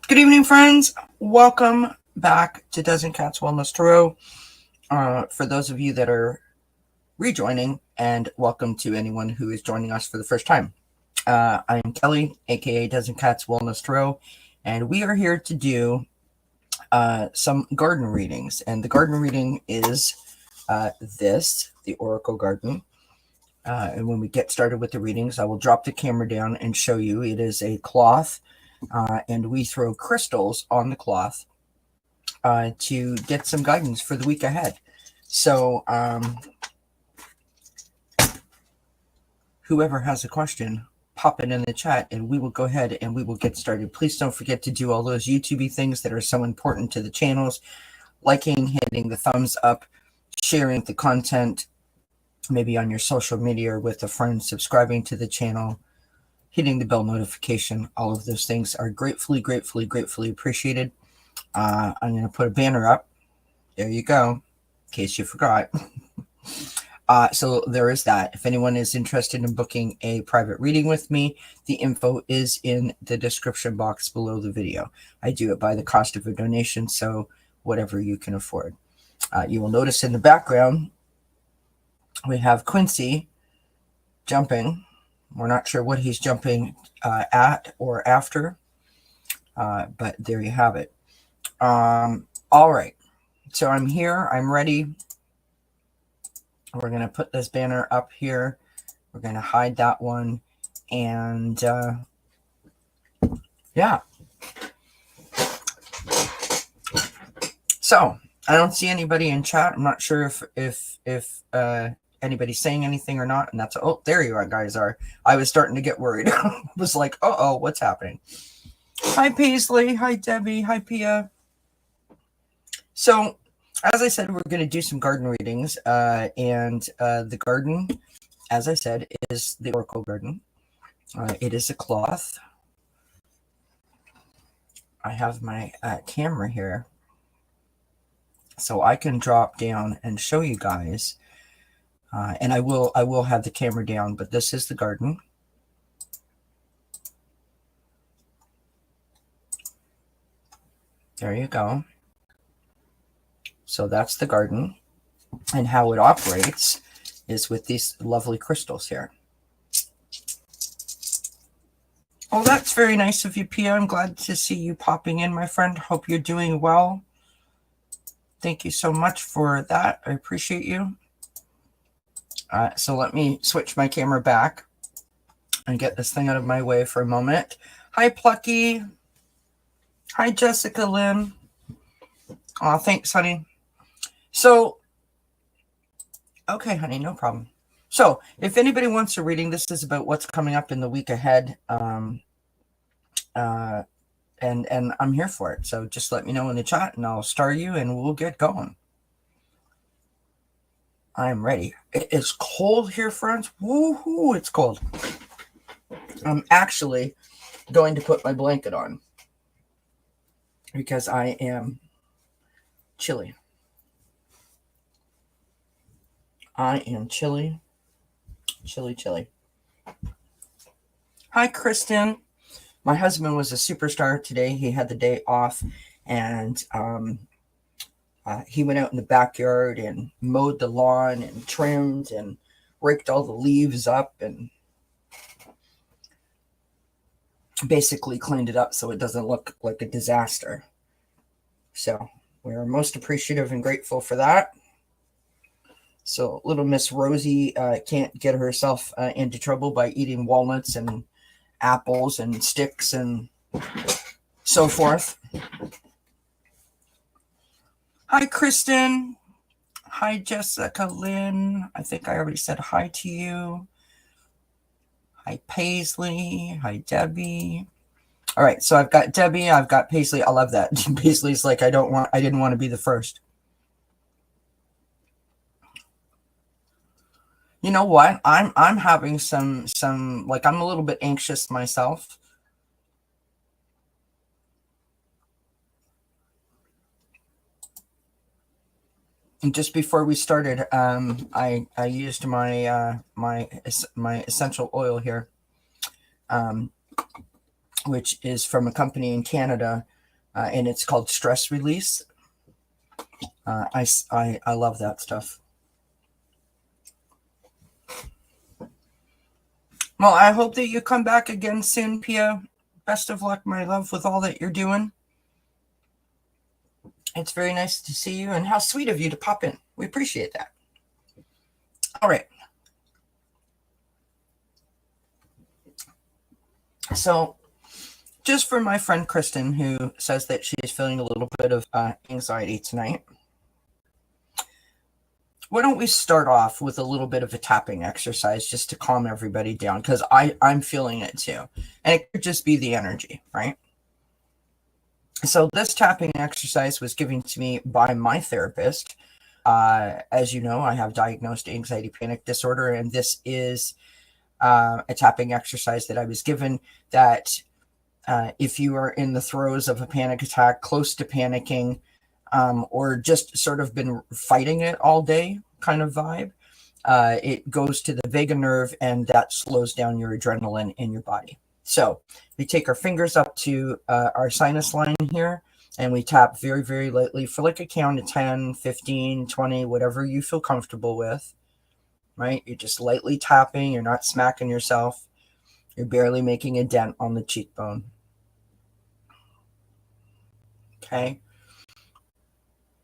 Good evening, friends. Welcome back to Dozen Cats Wellness Tarot. For those of you that are rejoining, and welcome to anyone who is joining us for the first time. I am Kelly, aka Dozen Cats Wellness Tarot, and we are here to do some garden readings. And the garden reading is the Oracle Garden. And when we get started with the readings, I will drop the camera down and show you. It is a cloth. And we throw crystals on the cloth to get some guidance for the week ahead. So whoever has a question, pop it in the chat and we will go ahead and we will get started. Please don't forget to do all those YouTube things that are so important to the channels. Liking, hitting the thumbs up, sharing the content, maybe on your social media or with a friend, subscribing to the channel, hitting the bell notification. All of those things are gratefully appreciated. I'm going to put a banner up. There you go, in case you forgot. So there is that. If anyone is interested in booking a private reading with me, the info is in the description box below the video. I do it by the cost of a donation, so whatever you can afford. You will notice in the background, we have Quincy jumping. We're not sure what he's jumping at or after, but there you have it. All right, so I'm here. I'm ready. We're going to put this banner up here. We're going to hide that one. And yeah. So I don't see anybody in chat. I'm not sure if anybody's saying anything or not, and that's there you guys are. I was starting to get worried. Was like, what's happening? Hi Paisley, hi Debbie, hi Pia. So as I said, we're going to do some garden readings, and the garden, as I said, is the Oracle Garden. It is a cloth. I have my camera here, so I can drop down and show you guys. And I will have the camera down, but this is the garden. There you go. So that's the garden, and how it operates is with these lovely crystals here. Oh, that's very nice of you, Pia. I'm glad to see you popping in, my friend. Hope you're doing well. Thank you so much for that. I appreciate you. So let me switch my camera back and get this thing out of my way for a moment. Hi, Plucky. Hi, Jessica Lynn. Oh, thanks, honey. So, okay, honey, no problem. So, if anybody wants a reading, this is about what's coming up in the week ahead. And I'm here for it. So just let me know in the chat and I'll star you and we'll get going. I'm ready. It is cold here, friends. Woohoo, it's cold. I'm actually going to put my blanket on because I am chilly. I am chilly. Chilly. Hi, Kristen. My husband was a superstar today. He had the day off, and he went out in the backyard and mowed the lawn and trimmed and raked all the leaves up and basically cleaned it up so it doesn't look like a disaster. So we're most appreciative and grateful for that. So little Miss Rosie can't get herself into trouble by eating walnuts and apples and sticks and so forth. Hi, Kristen. Hi, Jessica Lynn. I think I already said hi to you. Hi, Paisley. Hi, Debbie. All right, so I've got Debbie. I've got Paisley. I love that. Paisley's like, I didn't want to be the first. You know what? I'm having some like I'm a little bit anxious myself. And just before we started, I used my my essential oil here, which is from a company in Canada and it's called Stress Release. I love that stuff. Well, I hope that you come back again soon, Pia. Best of luck, my love, with all that you're doing. It's very nice to see you, and how sweet of you to pop in. We appreciate that. All right. So, just for my friend Kristen, who says that she is feeling a little bit of anxiety tonight, why don't we start off with a little bit of a tapping exercise just to calm everybody down, because I'm feeling it too. And it could just be the energy, right? So this tapping exercise was given to me by my therapist. As you know, I have diagnosed anxiety panic disorder, and this is a tapping exercise that I was given that if you are in the throes of a panic attack, close to panicking, or just sort of been fighting it all day kind of vibe, it goes to the vagus nerve, and that slows down your adrenaline in your body. So we take our fingers up to our sinus line here, and we tap very, very lightly for like a count of 10, 15, 20, whatever you feel comfortable with, right? You're just lightly tapping. You're not smacking yourself. You're barely making a dent on the cheekbone. Okay.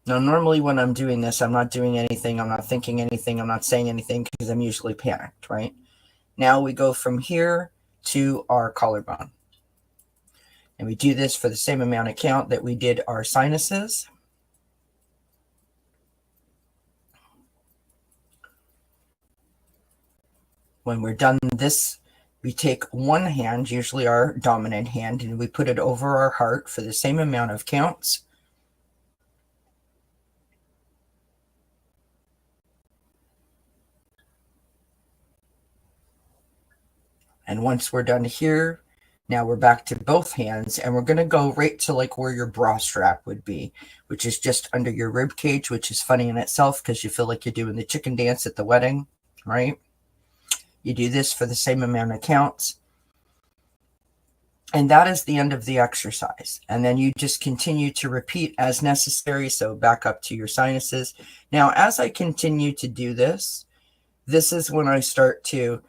Now, normally when I'm doing this, I'm not doing anything. I'm not thinking anything. I'm not saying anything because I'm usually panicked, right? Now we go from here to our collarbone. And we do this for the same amount of count that we did our sinuses. When we're done this, we take one hand, usually our dominant hand, and we put it over our heart for the same amount of counts. And once we're done here, now we're back to both hands, and we're going to go right to like where your bra strap would be, which is just under your rib cage, which is funny in itself because you feel like you're doing the chicken dance at the wedding, right? You do this for the same amount of counts. And that is the end of the exercise. And then you just continue to repeat as necessary. So back up to your sinuses. Now, as I continue to do this, this is when I start to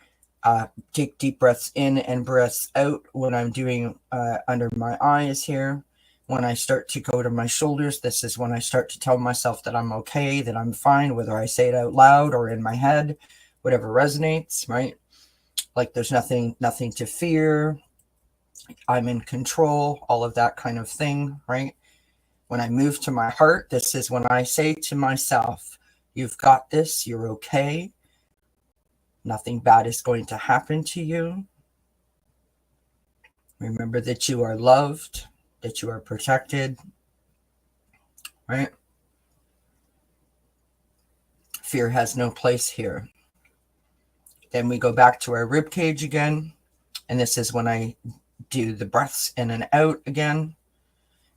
take deep breaths in and breaths out when I'm doing under my eyes here. When I start to go to my shoulders, this is when I start to tell myself that I'm okay, that I'm fine, whether I say it out loud or in my head, whatever resonates, right? Like there's nothing to fear. I'm in control, all of that kind of thing, right? When I move to my heart, this is when I say to myself, you've got this, you're okay. Nothing bad is going to happen to you. Remember that you are loved, that you are protected, right? Fear has no place here. Then we go back to our rib cage again. And this is when I do the breaths in and out again.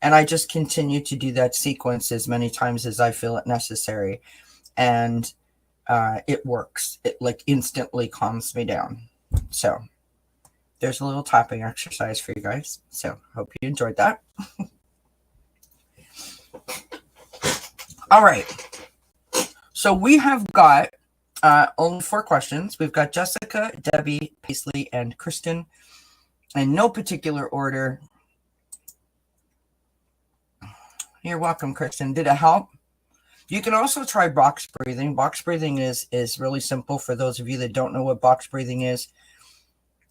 And I just continue to do that sequence as many times as I feel it necessary. And it works. It like instantly calms me down. So there's a little tapping exercise for you guys. So hope you enjoyed that. All right. So we have got only 4 questions. We've got Jessica, Debbie, Paisley, and Kristen. In no particular order. You're welcome, Kristen. Did it help? You can also try box breathing. Box breathing is really simple for those of you that don't know what box breathing is.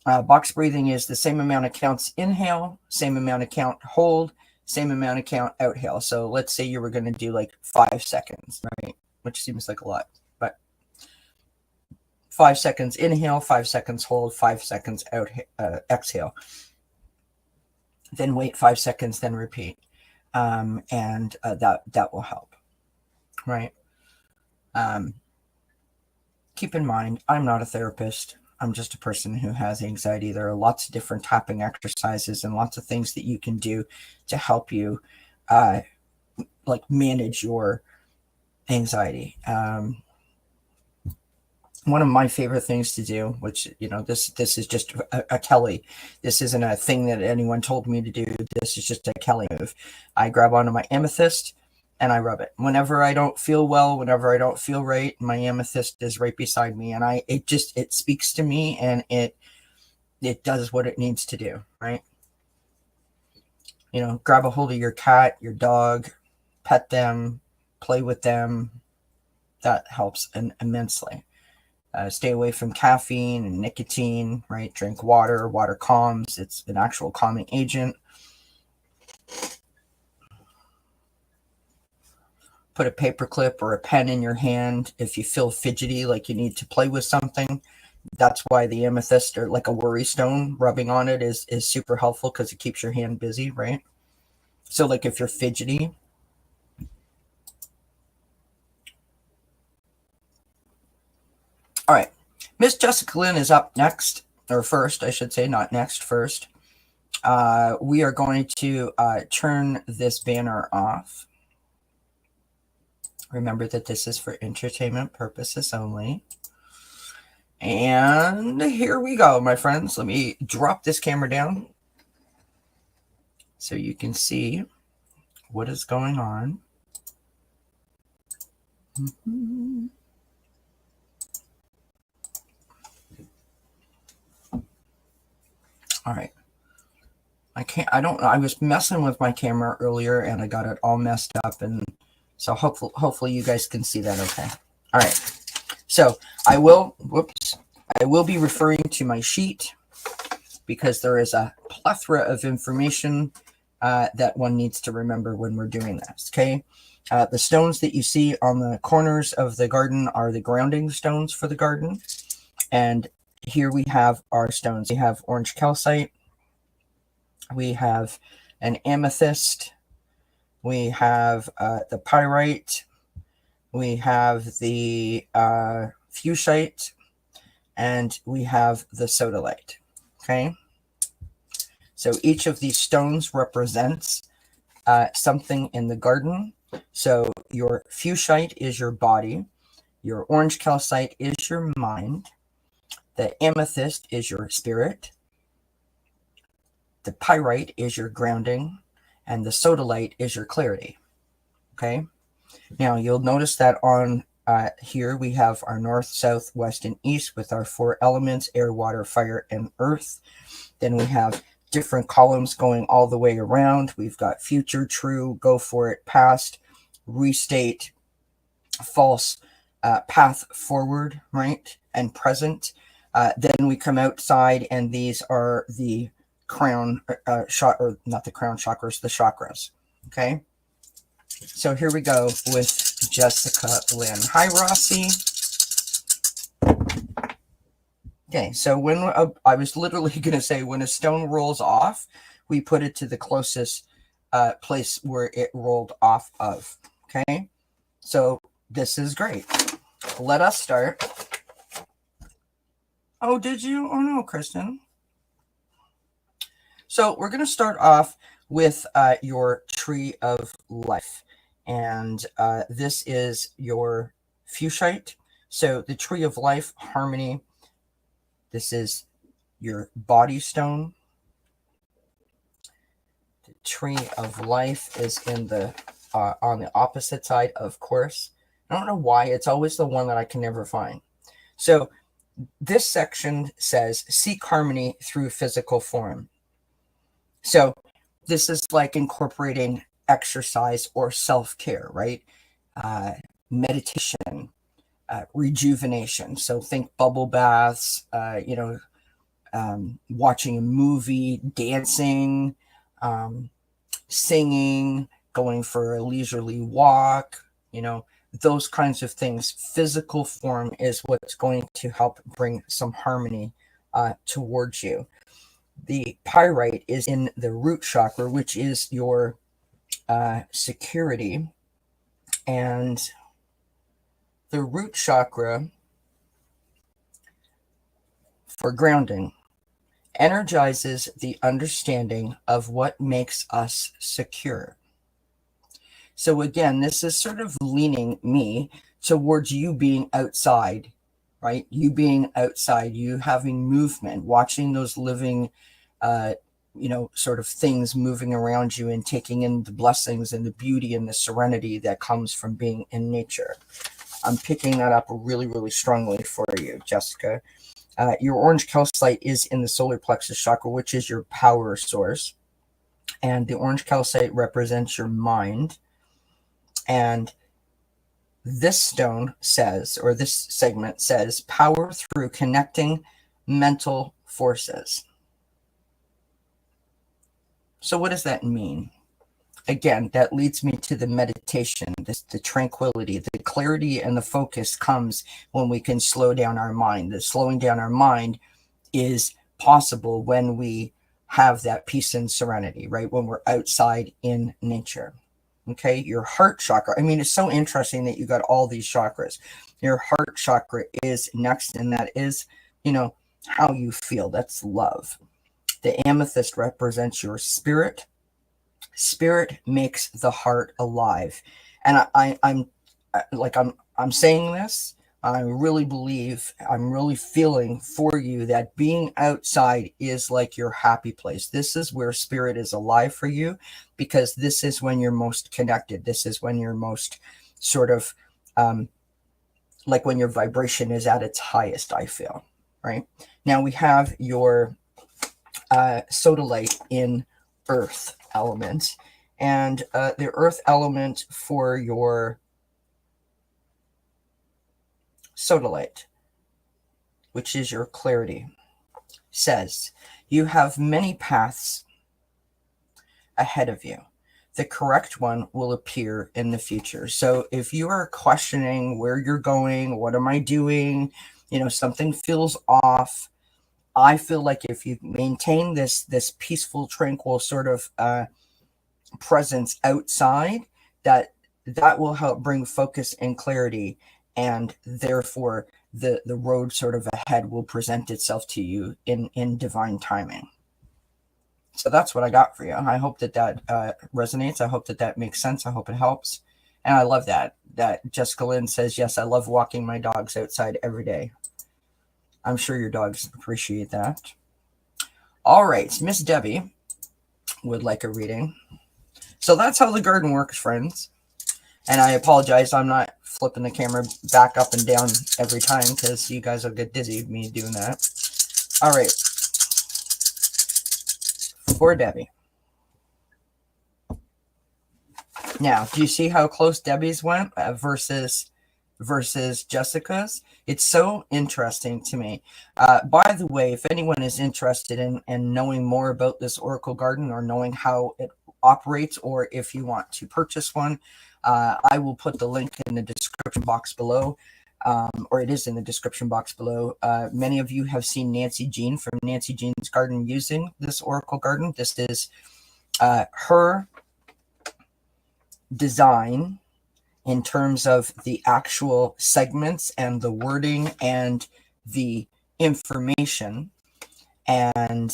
Box breathing is the same amount of counts inhale, same amount of count hold, same amount of count outhale. So let's say you were going to do like 5 seconds, right? Which seems like a lot, but 5 seconds inhale, 5 seconds hold, 5 seconds out exhale. Then wait 5 seconds, then repeat. And that will help, right? Keep in mind, I'm not a therapist. I'm just a person who has anxiety. There are lots of different tapping exercises and lots of things that you can do to help you like manage your anxiety. one of my favorite things to do, which, you know, this is just a Kelly. This isn't a thing that anyone told me to do. This is just a Kelly move. I grab onto my amethyst and I rub it. Whenever I don't feel well, whenever I don't feel right, my amethyst is right beside me, and it speaks to me, and it does what it needs to do, right? You know, grab a hold of your cat, your dog, pet them, play with them. That helps immensely. Stay away from caffeine and nicotine, right? Drink water. Water calms. It's an actual calming agent. Put a paperclip or a pen in your hand if you feel fidgety, like you need to play with something. That's why the amethyst, or like a worry stone, rubbing on it is super helpful, because it keeps your hand busy, right? So like if you're fidgety, all right, Miss Jessica Lynn is up next, or first, I should say, not next, first. We are going to turn this banner off. Remember that this is for entertainment purposes only. And here we go, my friends. Let me drop this camera down so you can see what is going on. Mm-hmm. All right. I was messing with my camera earlier and I got it all messed up, and so hopefully you guys can see that okay. All right. So I will be referring to my sheet, because there is a plethora of information that one needs to remember when we're doing this, okay? The stones that you see on the corners of the garden are the grounding stones for the garden. And here we have our stones. We have orange calcite. We have an amethyst. We have the pyrite. We have the fuchsite. And we have the sodalite, okay? So each of these stones represents something in the garden. So your fuchsite is your body. Your orange calcite is your mind. The amethyst is your spirit. The pyrite is your grounding. And the sodalite is your clarity. Okay? Now, you'll notice that on here we have our north, south, west, and east with our 4 elements: air, water, fire, and earth. Then we have different columns going all the way around. We've got future, true, go for it, past, restate, false, path forward, right, and present. Then we come outside, and these are the crown or not the crown chakras, the chakras. Okay, so here we go with Jessica Lynn. Hi, Rossi. Okay, so when I was literally going to say, when a stone rolls off, we put it to the closest place where it rolled off of. Okay, so this is great. Let us start. Oh, did you? Oh, no, Kristen. So we're going to start off with your tree of life. And this is your fuchsite. So the tree of life, harmony. This is your body stone. The tree of life is in the on the opposite side, of course. I don't know why. It's always the one that I can never find. So this section says, seek harmony through physical form. So this is like incorporating exercise or self-care, right? Meditation, rejuvenation. So think bubble baths, watching a movie, dancing, singing, going for a leisurely walk, those kinds of things. Physical form is what's going to help bring some harmony towards you. The pyrite is in the root chakra, which is your security. And the root chakra, for grounding, energizes the understanding of what makes us secure. So again, this is sort of leaning me towards you being outside right? You being outside, you having movement, watching those living, sort of things moving around you and taking in the blessings and the beauty and the serenity that comes from being in nature. I'm picking that up really, really strongly for you, Jessica. Your orange calcite is in the solar plexus chakra, which is your power source. And the orange calcite represents your mind. And this stone says, or this segment says, power through connecting mental forces. So what does that mean? Again, that leads me to the meditation, the tranquility, the clarity, and the focus comes when we can slow down our mind. The slowing down our mind is possible when we have that peace and serenity, right? When we're outside in nature. Okay, your heart chakra. I mean, it's so interesting that you got all these chakras. Your heart chakra is next, and that is, how you feel. That's love. The amethyst represents your spirit. Spirit makes the heart alive. And I'm saying this, I really believe, I'm really feeling for you that being outside is like your happy place. This is where spirit is alive for you, because this is when you're most connected. This is when you're most sort of like when your vibration is at its highest, I feel, right? Now we have your sodalite in earth element, and the earth element for your sodalite, which is your clarity, says you have many paths ahead of you. The correct one will appear in the future. So if you are questioning where you're going, what am I doing, something feels off, I feel like if you maintain this peaceful, tranquil sort of presence outside, that will help bring focus and clarity, and therefore the road sort of ahead will present itself to you in divine timing. So that's what I got for you. I hope that resonates. I hope that makes sense. I hope it helps. And I love that Jessica Lynn says, yes, I love walking my dogs outside every day. I'm sure your dogs appreciate that. All right, Miss Debbie would like a reading. So that's how the garden works, friends. And I apologize, I'm not flipping the camera back up and down every time because you guys will get dizzy with me doing that. All right. For Debbie. Now, do you see how close Debbie's went versus Jessica's? It's so interesting to me. By the way, if anyone is interested in knowing more about this Oracle Garden, or knowing how it operates, or if you want to purchase one, I will put the link in the description box below, or it is in the description box below. Many of you have seen Nancy Jean from Nancy Jean's Garden using this Oracle Garden. This is her design in terms of the actual segments and the wording and the information. And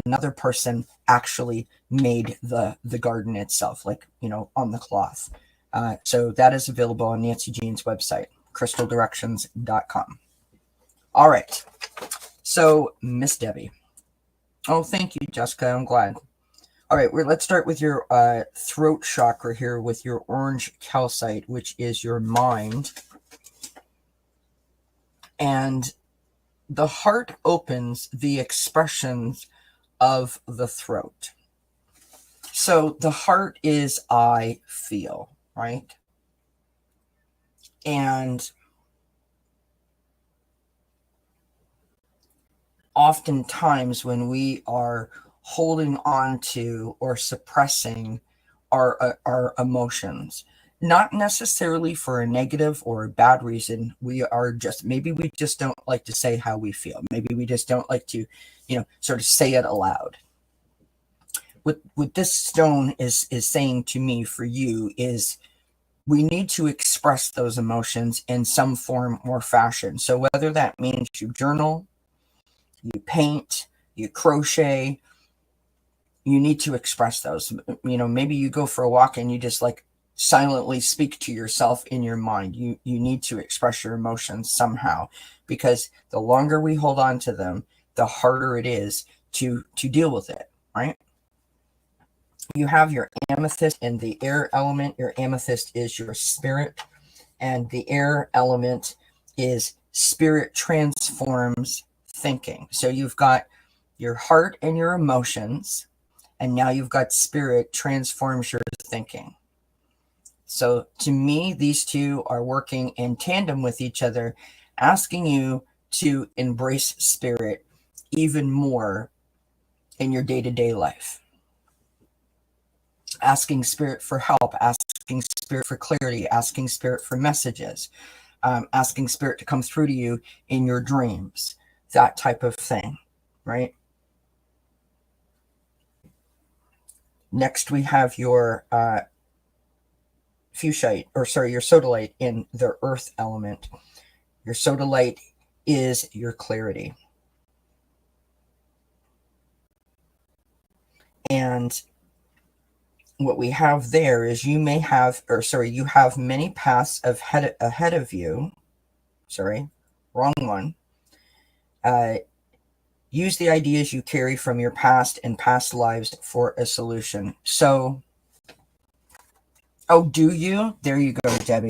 another person actually made the garden itself, like, on the cloth. So that is available on Nancy Jean's website, crystaldirections.com. All right. So, Miss Debbie. Oh, thank you, Jessica. I'm glad. All right, let's start with your throat chakra here with your orange calcite, which is your mind. And the heart opens the expressions of the throat. So the heart is I feel, right? And oftentimes when we are holding on to or suppressing our emotions, not necessarily for a negative or a bad reason, maybe we just don't like to say how we feel. Maybe we just don't like to, sort of say it aloud. What this stone is saying to me for you is we need to express those emotions in some form or fashion. So whether that means you journal, you paint, you crochet, you need to express those. Maybe you go for a walk and you just like silently speak to yourself in your mind. You need to express your emotions somehow, because the longer we hold on to them, the harder it is to deal with it, right? You have your amethyst in the air element. Your amethyst is your spirit, and the air element is spirit transforms thinking. So you've got your heart and your emotions, and now you've got spirit transforms your thinking. So to me, these two are working in tandem with each other, asking you to embrace spirit even more in your day-to-day life. Asking spirit for help, asking spirit for clarity, asking spirit for messages, asking spirit to come through to you in your dreams, that type of thing, right? Next, we have your fuchsite, or sorry, your sodalite in the earth element. Your sodalite is your clarity. And what we have there is you have many paths ahead of you. Sorry, wrong one. Use the ideas you carry from your past and past lives for a solution. So, oh, do you? There you go, Debbie.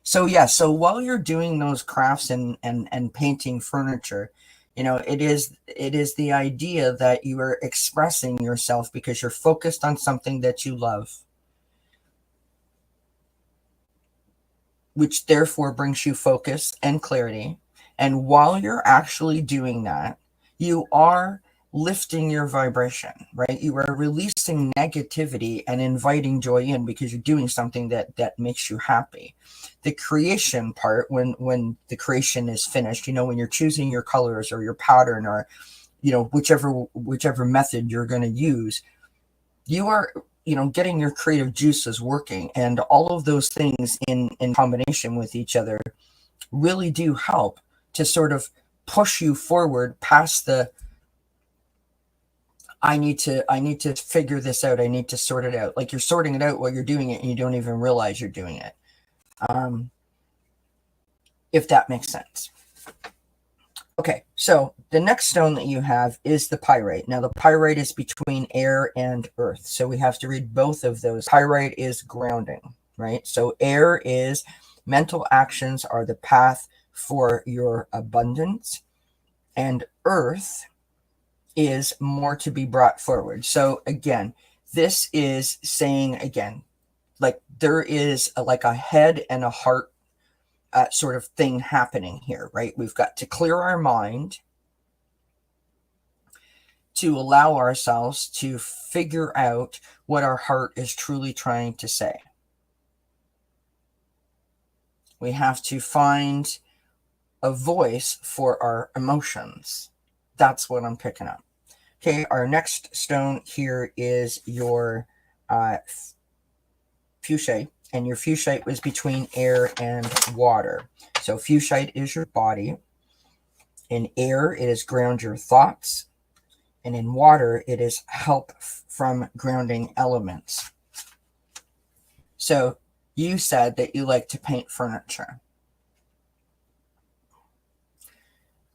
So yeah, so while you're doing those crafts and painting furniture, it is the idea that you are expressing yourself because you're focused on something that you love, which therefore brings you focus and clarity. And while you're actually doing that, you are lifting your vibration, right? You are releasing negativity and inviting joy in because you're doing something that makes you happy. The creation part, when the creation is finished, when you're choosing your colors or your pattern or whichever method you're going to use, you are getting your creative juices working, and all of those things in combination with each other really do help to sort of push you forward past the I need to figure this out. I need to sort it out. Like you're sorting it out while you're doing it and you don't even realize you're doing it. If that makes sense. Okay, so the next stone that you have is the pyrite. Now the pyrite is between air and earth. So we have to read both of those. Pyrite is grounding, right? So air is mental actions are the path for your abundance, and earth is more to be brought forward. So again, this is saying again, like there is a head and a heart sort of thing happening here, right? We've got to clear our mind to allow ourselves to figure out what our heart is truly trying to say. We have to find a voice for our emotions. That's what I'm picking up. Okay, our next stone here is your fuchsite, and your fuchsite was between air and water. So fuchsite is your body. In air, it is ground your thoughts. And in water, it is help from grounding elements. So you said that you like to paint furniture.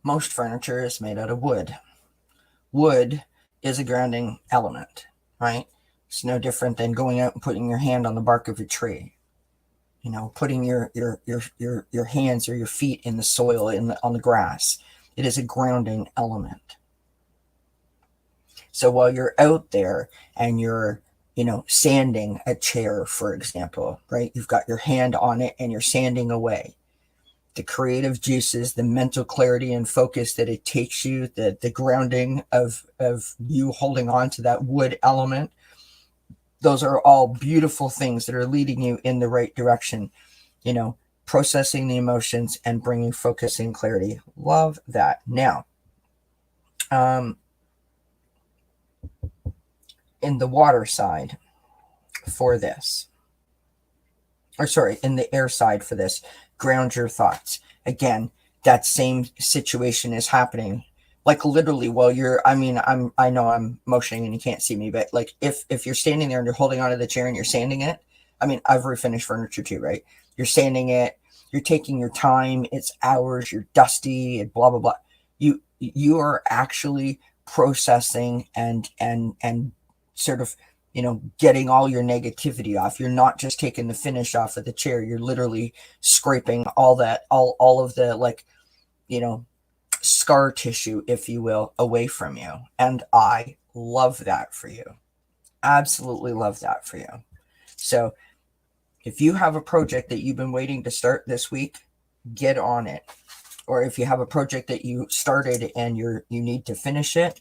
Most furniture is made out of wood. Wood is a grounding element, right? It's no different than going out and putting your hand on the bark of a tree. Putting your hands or your feet in the soil on the grass. It is a grounding element. So while you're out there and you're, sanding a chair, for example, right? You've got your hand on it and you're sanding away. The creative juices, the mental clarity and focus that it takes you, the grounding of you holding on to that wood element, those are all beautiful things that are leading you in the right direction, processing the emotions and bringing focus and clarity. Love that. Now, in the water side for this, in the air side for this, ground your thoughts. Again, that same situation is happening. Like literally while you're, I know I'm motioning and you can't see me, but like if you're standing there and you're holding onto the chair and you're sanding it, I've refinished furniture too, right? You're sanding it you're taking your time, it's hours, you're dusty, and blah blah blah. You are actually processing and sort of, you know, getting all your negativity off. You're not just taking the finish off of the chair. You're literally scraping all that, all of the, like, you know, scar tissue, if you will, away from you. And I love that for you. Absolutely love that for you. So if you have a project that you've been waiting to start this week, get on it. Or if you have a project that you started and you need to finish it,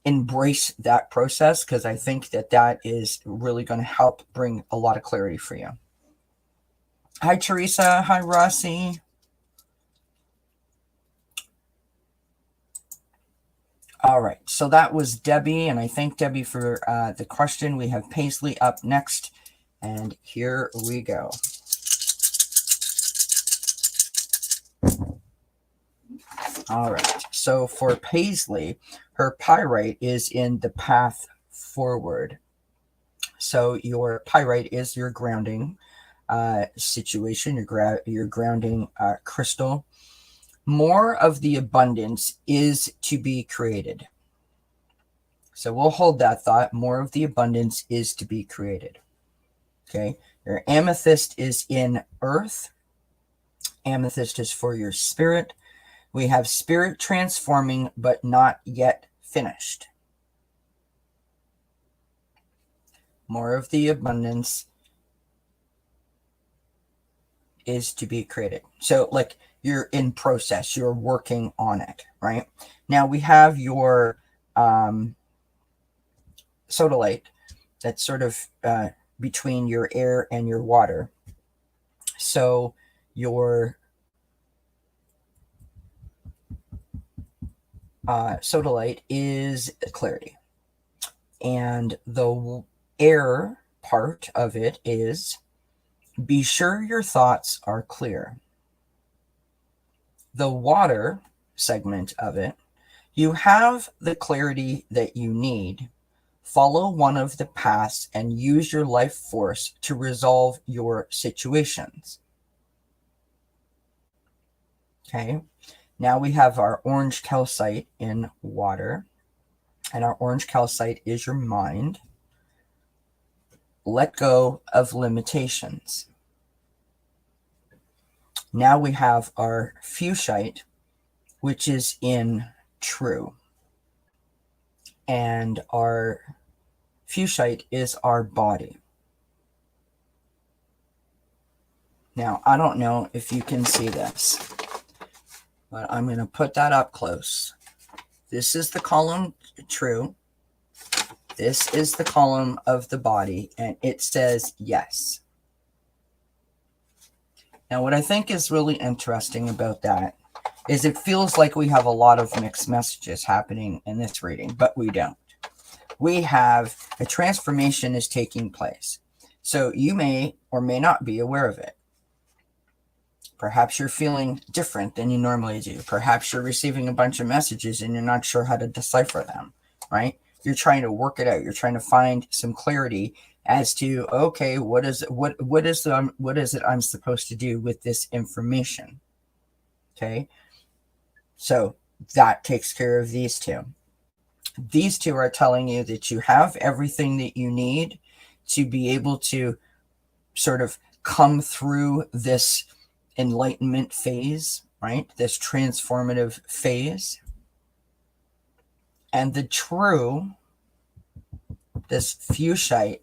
embrace that process, because I think that is really going to help bring a lot of clarity for you. Hi, Teresa. Hi, Rossi. All right, so that was Debbie, and I thank Debbie for the question. We have Paisley up next, and here we go. All right, so for Paisley, her pyrite is in the path forward. So your pyrite is your grounding situation, your grounding crystal. More of the abundance is to be created. So we'll hold that thought. More of the abundance is to be created. Okay. Your amethyst is in earth. Amethyst is for your spirit. We have spirit transforming, but not yet finished. More of the abundance is to be created. So, like, you're in process, you're working on it, right? Now we have your sodalite that's sort of between your air and your water. So your sodalite is clarity, and the air part of it is be sure your thoughts are clear. The water segment of it, you have the clarity that you need. Follow one of the paths and use your life force to resolve your situations. Okay, now we have our orange calcite in water, and our orange calcite is your mind. Let go of limitations. Now we have our fuchsite, which is in true. And our fuchsite is our body. Now, I don't know if you can see this, but I'm going to put that up close. This is the column true. This is the column of the body, and it says yes. Now, what I think is really interesting about that is it feels like we have a lot of mixed messages happening in this reading, but we don't. We have a transformation is taking place. So you may or may not be aware of it. Perhaps you're feeling different than you normally do. Perhaps you're receiving a bunch of messages and you're not sure how to decipher them, right? You're trying to work it out. You're trying to find some clarity as to, okay, what is it I'm supposed to do with this information? Okay, so that takes care of these two. These two are telling you that you have everything that you need to be able to sort of come through this enlightenment phase, right? This transformative phase. And the true, this fuchsite,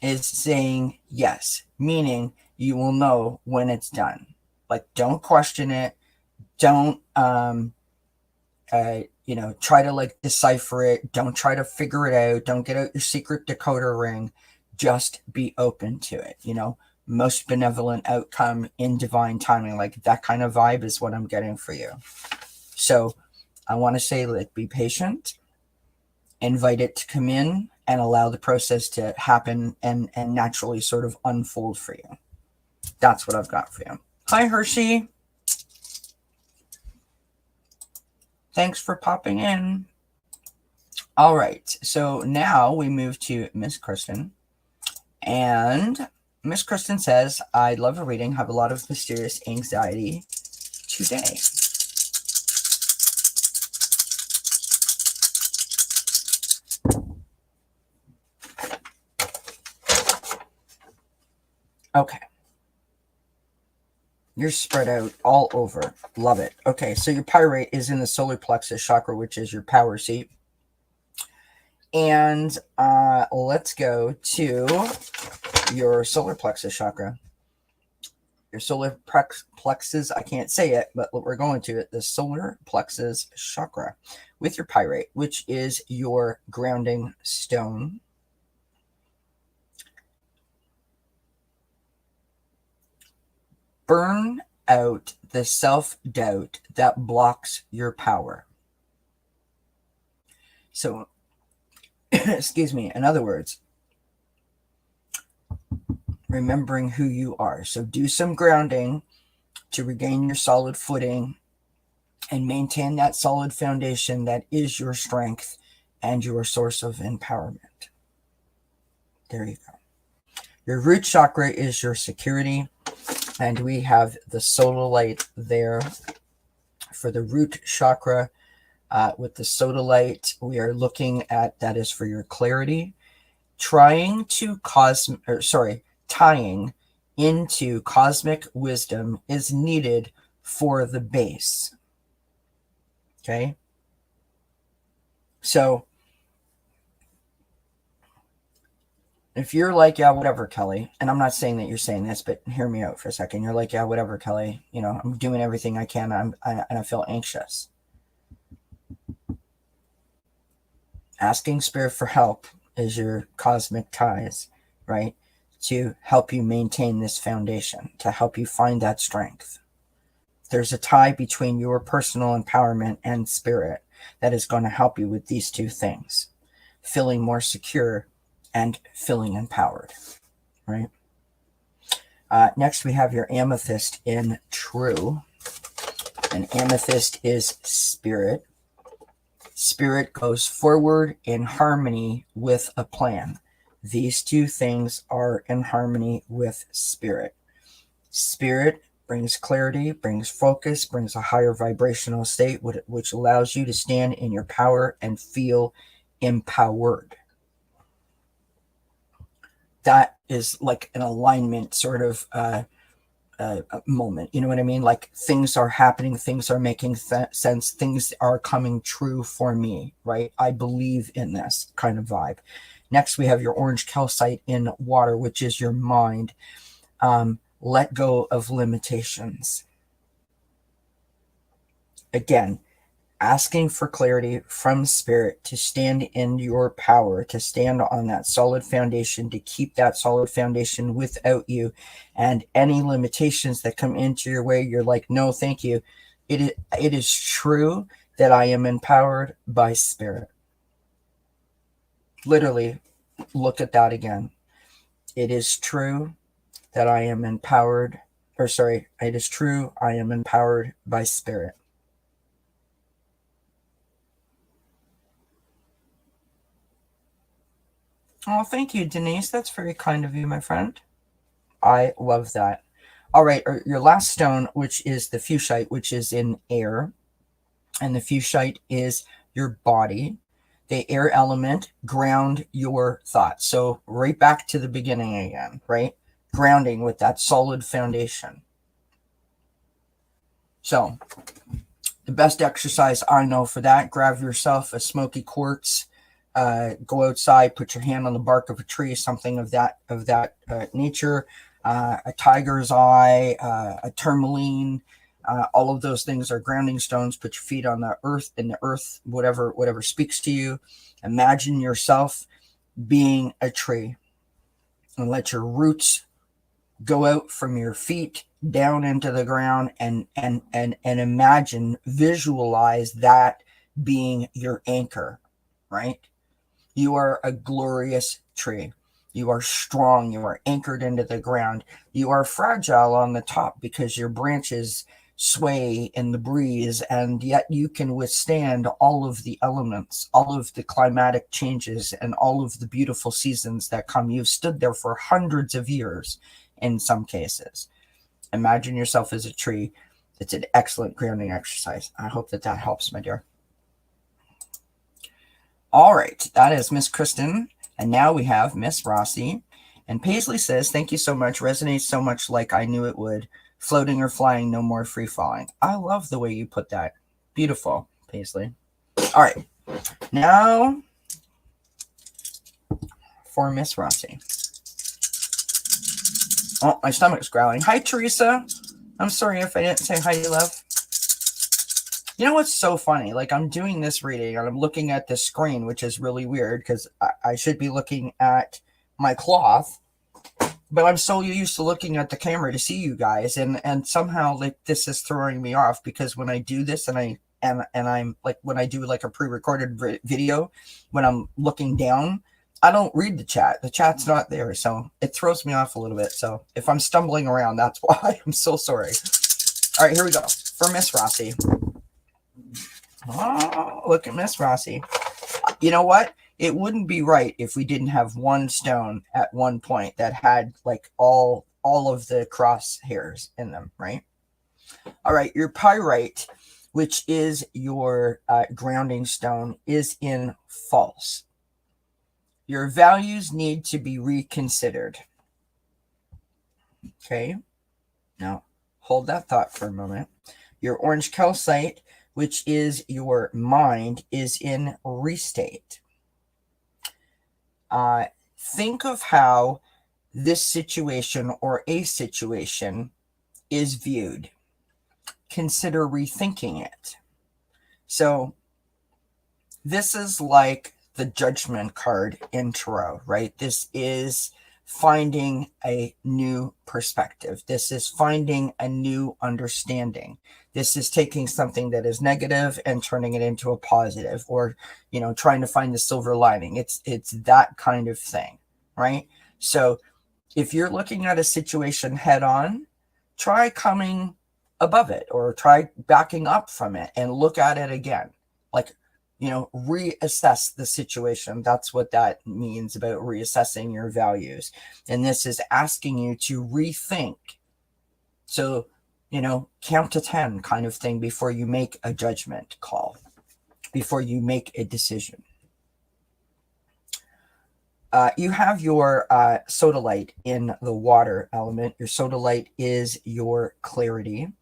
is saying yes, meaning you will know when it's done. Like, don't question it. Don't, try to like decipher it. Don't try to figure it out. Don't get out your secret decoder ring. Just be open to it. Most benevolent outcome in divine timing. Like, that kind of vibe is what I'm getting for you. So I want to say, like, be patient, invite it to come in, and allow the process to happen and naturally sort of unfold for you. That's what I've got for you. Hi, Hershey. Thanks for popping in. All right, so now we move to Miss Kristen. And Miss Kristen says, I love a reading, have a lot of mysterious anxiety today. Okay. You're spread out all over. Love it. Okay, so your pyrite is in the solar plexus chakra, which is your power seat. And let's go to your solar plexus chakra. Your solar plexus, I can't say it, but we're going to it. The solar plexus chakra with your pyrite, which is your grounding stone. Burn out the self-doubt that blocks your power. So, excuse me, in other words, remembering who you are. So do some grounding to regain your solid footing and maintain that solid foundation that is your strength and your source of empowerment. There you go. Your root chakra is your security, and we have the sodalite there for the root chakra. With the sodalite, we are looking at that is for your clarity. Tying into cosmic wisdom is needed for the base. Okay? So, if you're like, yeah, whatever, Kelly, and I'm not saying that you're saying this, but hear me out for a second. You're like, yeah, whatever, Kelly, I'm doing everything I can, and I feel anxious. Asking Spirit for help is your cosmic ties, right? To help you maintain this foundation, to help you find that strength. There's a tie between your personal empowerment and spirit that is going to help you with these two things, feeling more secure and feeling empowered, right? Next, we have your amethyst in true. And amethyst is spirit. Spirit goes forward in harmony with a plan. These two things are in harmony with spirit. Spirit brings clarity, brings focus, brings a higher vibrational state, which allows you to stand in your power and feel empowered. That is like an alignment sort of moment. You know what I mean? Like things are happening, things are making sense, things are coming true for me, right? I believe in this kind of vibe. Next, we have your orange calcite in water, which is your mind. Let go of limitations. Again, asking for clarity from spirit to stand in your power, to stand on that solid foundation, to keep that solid foundation without you. And any limitations that come into your way, you're like, no, thank you. It is true that I am empowered by spirit. Literally, look at that again. It is true that I am empowered, it is true I am empowered by spirit. Oh, thank you, Denise. That's very kind of you, my friend. I love that. All right, your last stone, which is the fuchsite, which is in air. And the fuchsite is your body. The air element ground your thoughts. So right back to the beginning again, right? Grounding with that solid foundation. So the best exercise I know for that, grab yourself a smoky quartz, go outside, put your hand on the bark of a tree, something of that nature, a tiger's eye, a tourmaline, all of those things are grounding stones. Put your feet on the earth, whatever speaks to you. Imagine yourself being a tree and let your roots go out from your feet down into the ground and imagine, visualize that being your anchor, right? You are a glorious tree. You are strong. You are anchored into the ground. You are fragile on the top because your branches sway in the breeze, and yet you can withstand all of the elements, all of the climatic changes, and all of the beautiful seasons that come. You've stood there for hundreds of years in some cases. Imagine yourself as a tree. It's an excellent grounding exercise. I hope that helps, my dear. All right, that is Miss Kristen, and now we have Miss Rossi. And Paisley says, thank you so much. Resonates so much like I knew it would. Floating or flying, no more free falling. I love the way you put that. Beautiful, Paisley. All right, now for Miss Rossi. Oh, my stomach's growling. Hi, Teresa. I'm sorry if I didn't say hi, love. You know what's so funny? Like, I'm doing this reading and I'm looking at the screen, which is really weird because I should be looking at my cloth. But I'm so used to looking at the camera to see you guys, and somehow like this is throwing me off, because when I do this and I'm like, when I do like a pre-recorded video, when I'm looking down, I don't read the chat. The chat's not there, so it throws me off a little bit. So if I'm stumbling around, that's why. I'm so sorry. All right, here we go for Miss Rossi. Oh, look at Miss Rossi. You know what? It wouldn't be right if we didn't have one stone at one point that had like all of the crosshairs in them, right? All right, your pyrite, which is your grounding stone, is in false. Your values need to be reconsidered. Okay, now hold that thought for a moment. Your orange calcite, which is your mind, is in restate. Think of how this situation or a situation is viewed. Consider rethinking it. So this is like the judgment card in tarot, right? This is finding a new perspective. This is finding a new understanding. This is taking something that is negative and turning it into a positive, or, you know, trying to find the silver lining. It's that kind of thing, right? So if you're looking at a situation head on, try coming above it, or try backing up from it and look at it again. Like, you know, reassess the situation. That's what that means about reassessing your values. And this is asking you to rethink. So, you know, count to 10 kind of thing before you make a judgment call, before you make a decision. You have your sodalite in the water element. Your sodalite is your clarity.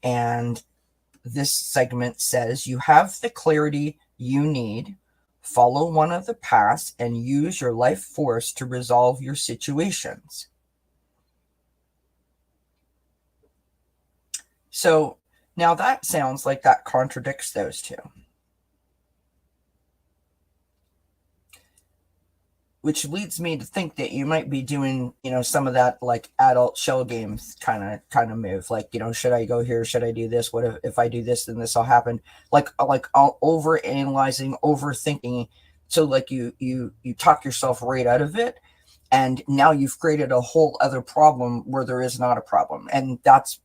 And this segment says you have the clarity you need. Follow one of the paths and use your life force to resolve your situations. So now that sounds like that contradicts those two. Which leads me to think that you might be doing, you know, some of that like adult shell games kind of move. Like, you know, should I go here? Should I do this? What if I do this, then this will happen? Like over analyzing, overthinking. So like you talk yourself right out of it. And now you've created a whole other problem where there is not a problem. And that's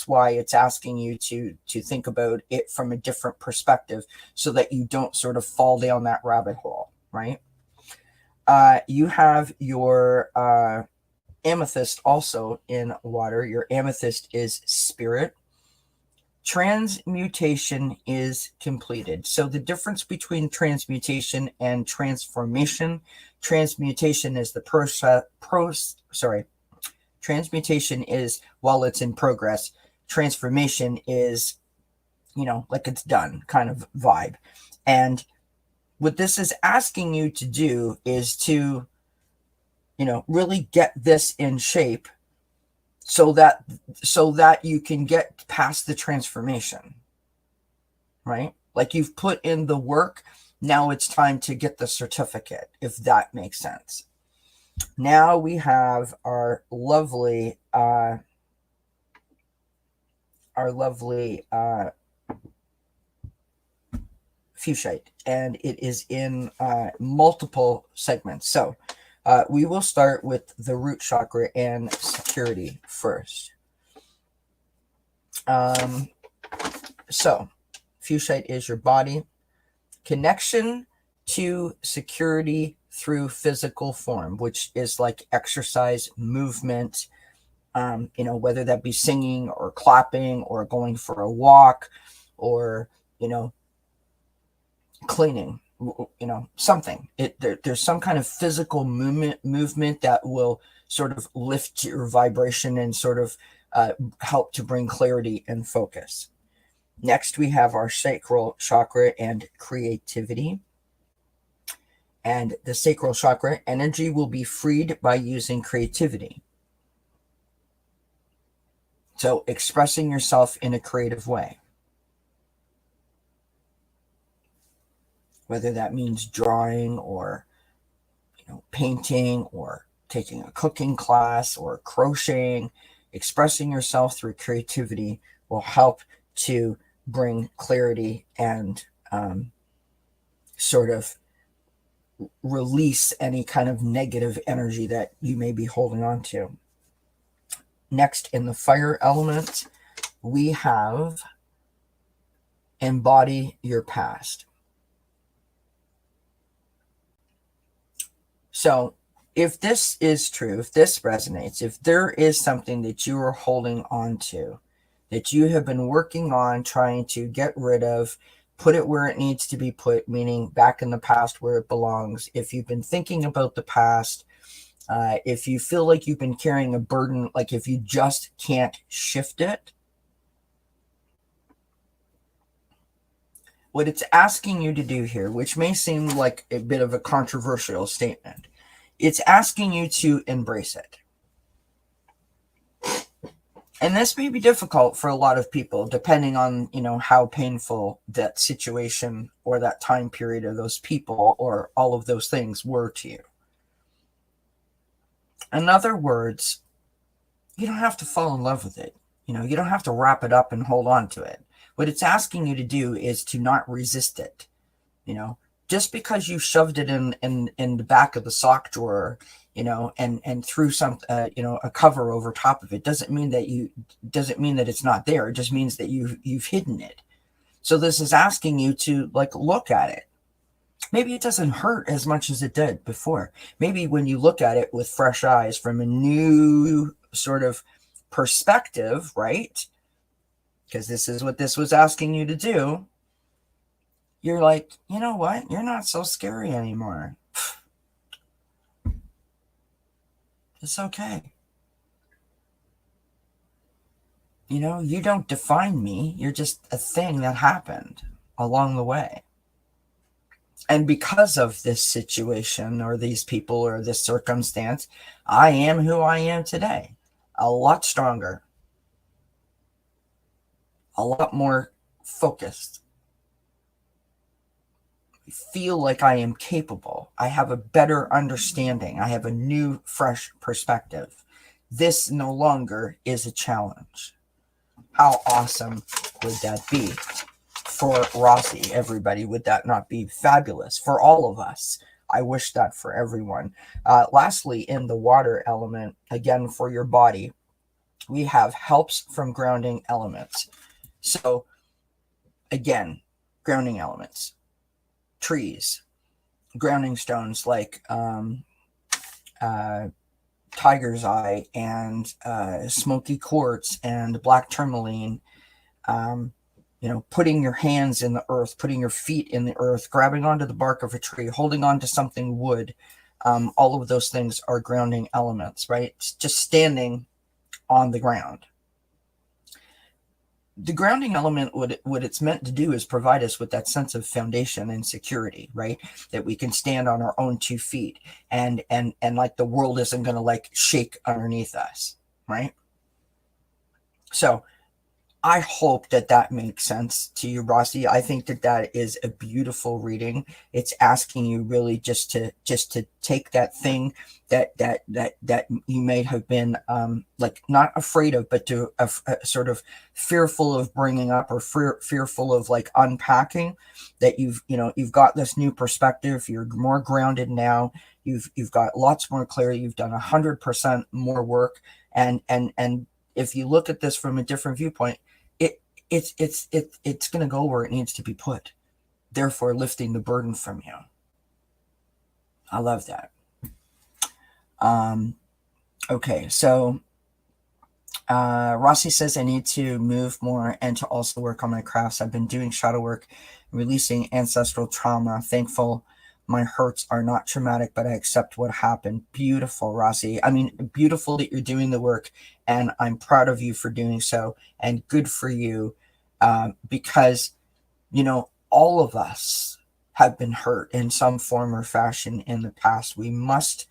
why it's asking you to think about it from a different perspective, so that you don't sort of fall down that rabbit hole, right? You have your amethyst also in water. Your amethyst is spirit. Transmutation is completed. So the difference between transmutation and transformation, transmutation is the transmutation is while it's in progress. Transformation is, you know, like it's done kind of vibe. And what this is asking you to do is to, you know, really get this in shape so that you can get past the transformation, right? Like you've put in the work. Now it's time to get the certificate, if that makes sense. Now we have our lovely fuchsite, and it is in multiple segments. So we will start with the root chakra and security first. So Fusite is your body. Connection to security through physical form, which is like exercise, movement, whether that be singing or clapping or going for a walk or, cleaning, something. There's some kind of physical movement that will sort of lift your vibration and sort of help to bring clarity and focus. Next, we have our sacral chakra and creativity. And the sacral chakra energy will be freed by using creativity. So expressing yourself in a creative way. Whether that means drawing or, painting or taking a cooking class or crocheting, expressing yourself through creativity will help to bring clarity and sort of release any kind of negative energy that you may be holding on to. Next, in the fire element, we have embody your past. So if this is true, if this resonates, if there is something that you are holding on to, that you have been working on trying to get rid of, put it where it needs to be put, meaning back in the past where it belongs. If you've been thinking about the past, if you feel like you've been carrying a burden, like if you just can't shift it, what it's asking you to do here, which may seem like a bit of a controversial statement, it's asking you to embrace it. And this may be difficult for a lot of people, depending on, how painful that situation or that time period or those people or all of those things were to you. In other words, you don't have to fall in love with it. You don't have to wrap it up and hold on to it. What it's asking you to do is to not resist it. Just because you shoved it in the back of the sock drawer, and threw some, a cover over top of it, doesn't mean that it's not there. It just means that you've hidden it. So this is asking you to look at it. Maybe it doesn't hurt as much as it did before. Maybe when you look at it with fresh eyes from a new sort of perspective, right? Because this is what this was asking you to do. You're like, you know what? You're not so scary anymore. It's okay. You don't define me. You're just a thing that happened along the way. And because of this situation or these people or this circumstance, I am who I am today. A lot stronger. A lot more focused. I feel like I am capable. I have a better understanding. I have a new, fresh perspective. This no longer is a challenge. How awesome would that be for Rossi, everybody? Would that not be fabulous for all of us? I wish that for everyone. Lastly, in the water element, again, for your body, we have helps from grounding elements. So, again, grounding elements. Trees, grounding stones like tiger's eye and smoky quartz and black tourmaline, putting your hands in the earth, putting your feet in the earth, grabbing onto the bark of a tree, holding on to something wood. All of those things are grounding elements, right? It's just standing on the ground. The grounding element, what it's meant to do is provide us with that sense of foundation and security, right? That we can stand on our own 2 feet and like the world isn't going to shake underneath us, right? So I hope that makes sense to you, Rossi. I think that is a beautiful reading. It's asking you really just to take that thing that you may have been not afraid of, but to sort of fearful of bringing up or fearful of unpacking. That you've got this new perspective. You're more grounded now. You've got lots more clarity. You've done 100% more work, and if you look at this from a different viewpoint, it's going to go where it needs to be put, therefore lifting the burden from you. I love that. Okay, so Rossi says I need to move more and to also work on my crafts. I've been doing shadow work, releasing ancestral trauma. Thankful my hurts are not traumatic, but I accept what happened. Beautiful, Rossi. I mean, beautiful that you're doing the work, and I'm proud of you for doing so, and good for you, because, you know, all of us have been hurt in some form or fashion in the past. We must,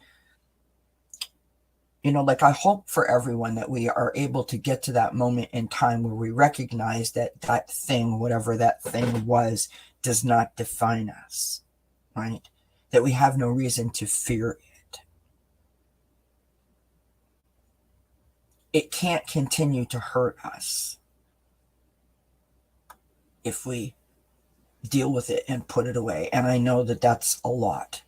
you know, like, I hope for everyone that we are able to get to that moment in time where we recognize that that thing, whatever that thing was, does not define us, right? That we have no reason to fear it. It can't continue to hurt us if we deal with it and put it away. And I know that that's a lot.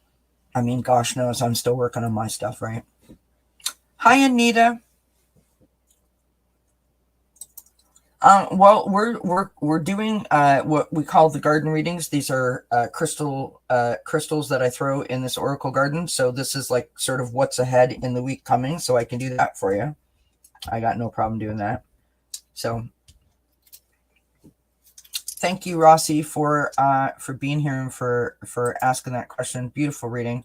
I mean, gosh knows I'm still working on my stuff, right? Hi, Anita. Well, we're doing what we call the garden readings. These are crystals that I throw in this oracle garden. So this is like sort of what's ahead in the week coming. So I can do that for you. I got no problem doing that. So thank you, Rossi, for being here and for asking that question. Beautiful reading.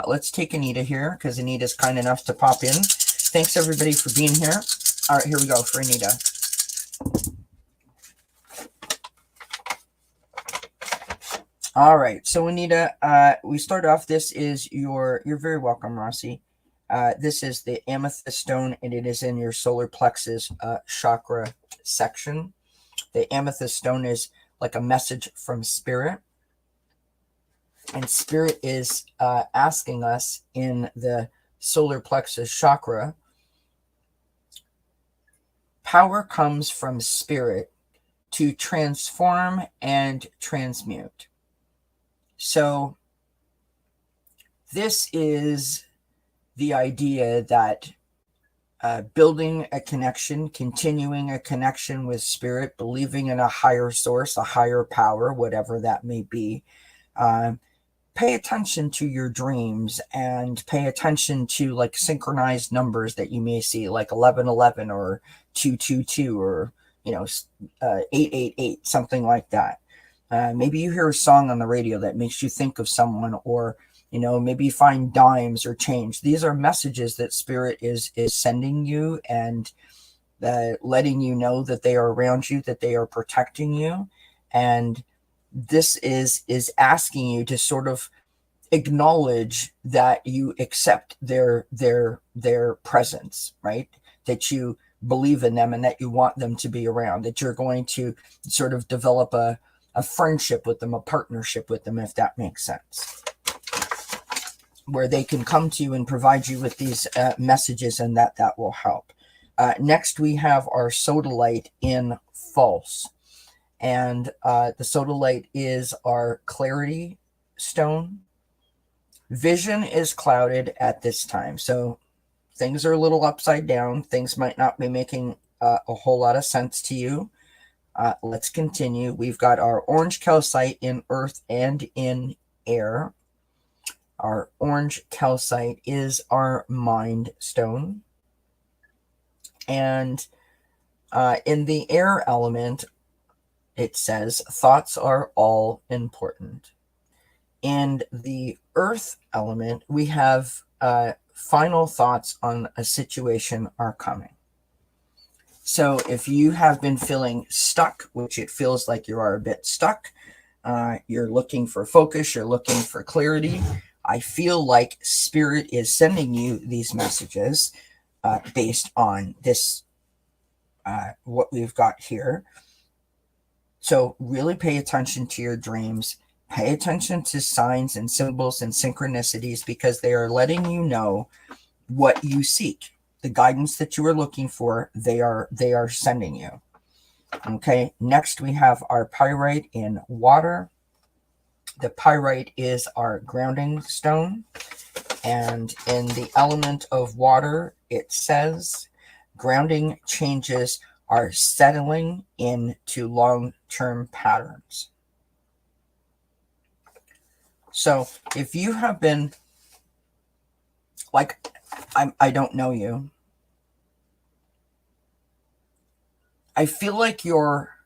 Let's take Anita here because Anita's kind enough to pop in. Thanks everybody for being here. All right, here we go for Anita. All right, so Anita, we start off. This is you're very welcome, Rossi. This is the amethyst stone, and it is in your solar plexus chakra section. The amethyst stone is like a message from spirit, and spirit is asking us in the solar plexus chakra. Power comes from spirit to transform and transmute. So this is the idea that building a connection, continuing a connection with spirit, believing in a higher source, a higher power, whatever that may be. Pay attention to your dreams and pay attention to like synchronized numbers that you may see, like 1111 or 222 or 888, something like that. Maybe you hear a song on the radio that makes you think of someone, or maybe you find dimes or change. These are messages that spirit is sending you and letting you know that they are around you, that they are protecting you. And this is asking you to sort of acknowledge that you accept their presence, right? That you believe in them and that you want them to be around, that you're going to sort of develop a friendship with them, a partnership with them, if that makes sense, where they can come to you and provide you with these messages, and that will help. Next, we have our sodalite in false. And the sodalite is our clarity stone. Vision is clouded at this time. So things are a little upside down. Things might not be making a whole lot of sense to you. Let's continue. We've got our orange calcite in earth and in air. Our orange calcite is our mind stone. And in the air element, it says thoughts are all important. In the earth element, we have final thoughts on a situation are coming. So if you have been feeling stuck, which it feels like you are a bit stuck, you're looking for focus, you're looking for clarity, I feel like spirit is sending you these messages based on this, what we've got here. So really pay attention to your dreams. Pay attention to signs and symbols and synchronicities, because they are letting you know what you seek. The guidance that you are looking for, they are sending you. Okay, next we have our pyrite in water. The pyrite is our grounding stone. And in the element of water, it says grounding changes are settling into long-term patterns. So if you have been, like, I don't know you, I feel like you're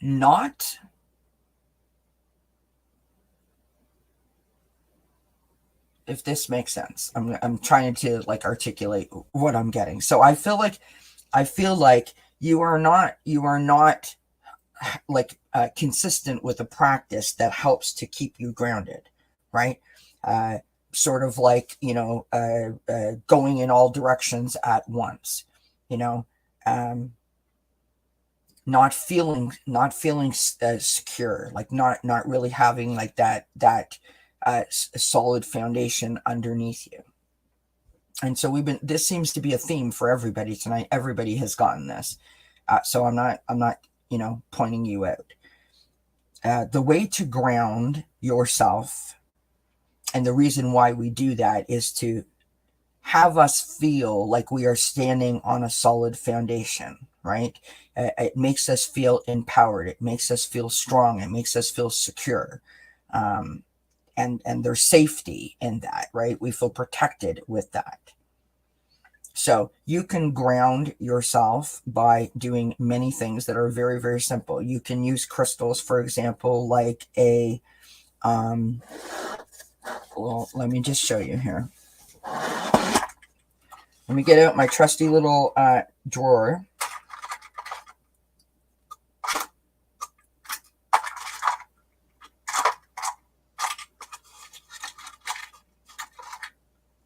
not if this makes sense. I'm trying to like articulate what I'm getting. So I feel like you are not like consistent with a practice that helps to keep you grounded, right? Sort of like, going in all directions at once, you know, not feeling secure, like not really having like that solid foundation underneath you. And so this seems to be a theme for everybody tonight. Everybody has gotten this. So I'm not pointing you out. The way to ground yourself, and the reason why we do that, is to have us feel like we are standing on a solid foundation, right? It makes us feel empowered. It makes us feel strong. It makes us feel secure. And there's safety in that, right? We feel protected with that. So you can ground yourself by doing many things that are very, very simple. You can use crystals, for example, like well, let me just show you here. Let me get out my trusty little drawer.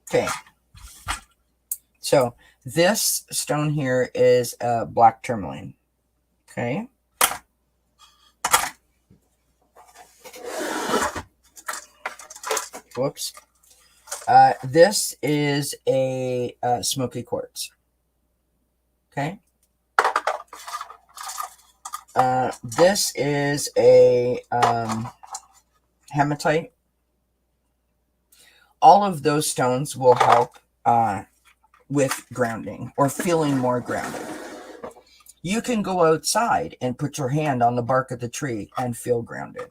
Okay. So this stone here is black tourmaline. Okay. Whoops. This is a smoky quartz. Okay. This is a hematite. All of those stones will help with grounding or feeling more grounded. You can go outside and put your hand on the bark of the tree and feel grounded.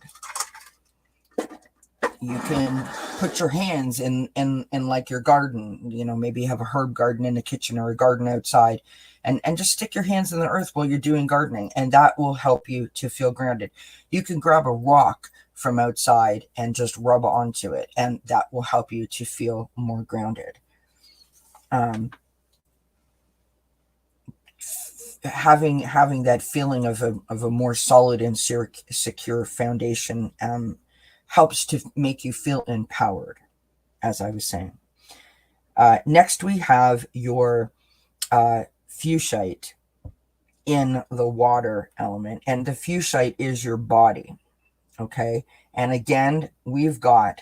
You can put your hands in like your garden, maybe you have a herb garden in the kitchen or a garden outside, and just stick your hands in the earth while you're doing gardening, and that will help you to feel grounded. You can grab a rock from outside and just rub onto it, and that will help you to feel more grounded. Having that feeling of a more solid and secure foundation helps to make you feel empowered, as I was saying. Next, we have your fuscite in the water element, and the fuscite is your body. Okay, and again, we've got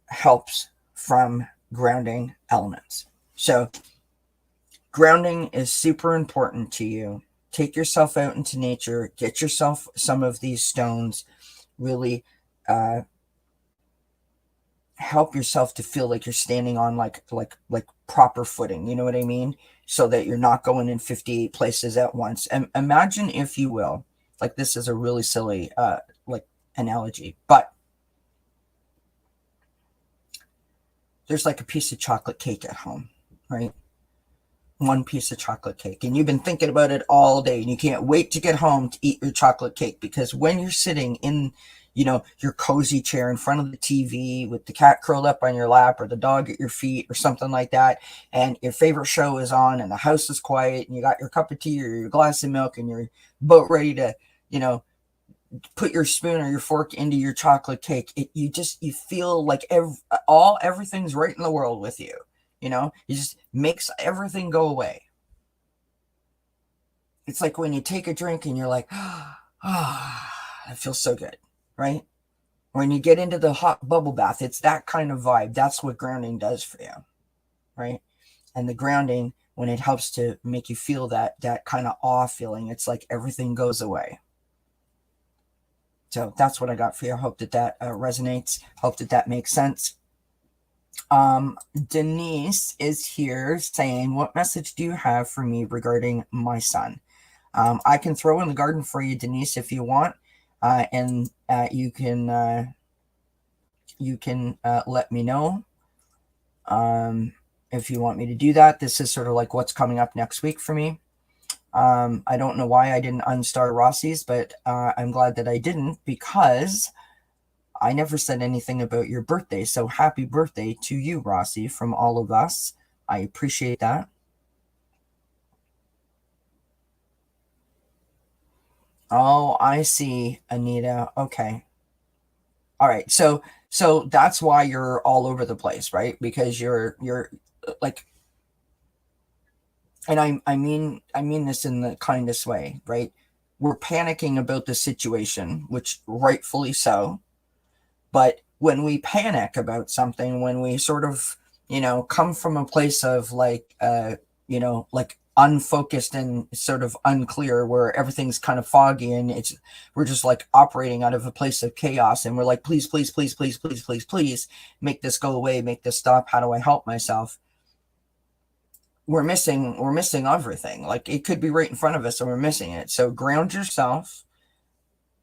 helps from grounding elements. So grounding is super important to you. Take yourself out into nature, get yourself some of these stones, really help yourself to feel like you're standing on like proper footing, you know what I mean? So that you're not going in 58 places at once. And imagine, if you will, like, this is a really silly like analogy, but there's like a piece of chocolate cake at home, right? One piece of chocolate cake, and you've been thinking about it all day, and you can't wait to get home to eat your chocolate cake, because when you're sitting in your cozy chair in front of the TV with the cat curled up on your lap or the dog at your feet or something like that, and your favorite show is on and the house is quiet and you got your cup of tea or your glass of milk and you're about ready to put your spoon or your fork into your chocolate cake, you feel like everything's right in the world with you. It just makes everything go away. It's like when you take a drink and you're like, it feels so good, right? When you get into the hot bubble bath, it's that kind of vibe. That's what grounding does for you, right? And the grounding, when it helps to make you feel that kind of awe feeling, it's like everything goes away. So that's what I got for you. I hope that resonates. Hope that makes sense. Denise is here saying, what message do you have for me regarding my son? I can throw in the garden for you, Denise, if you want, and you can let me know if you want me to do that. This is sort of like what's coming up next week for me. I don't know why I didn't unstar Rossi's, but I'm glad that I didn't, because I never said anything about your birthday. So happy birthday to you, Rossi, from all of us. I appreciate that. Oh, I see, Anita. Okay. All right. So that's why you're all over the place, right? Because you're like, and I mean this in the kindest way, right? We're panicking about the situation, which rightfully so. But when we panic about something, when we sort of, come from a place of like, like unfocused and sort of unclear, where everything's kind of foggy, and we're just like operating out of a place of chaos, and we're like, please, please, please, please, please, please, please, make this go away, make this stop. How do I help myself? We're missing everything. Like, it could be right in front of us and we're missing it. So ground yourself,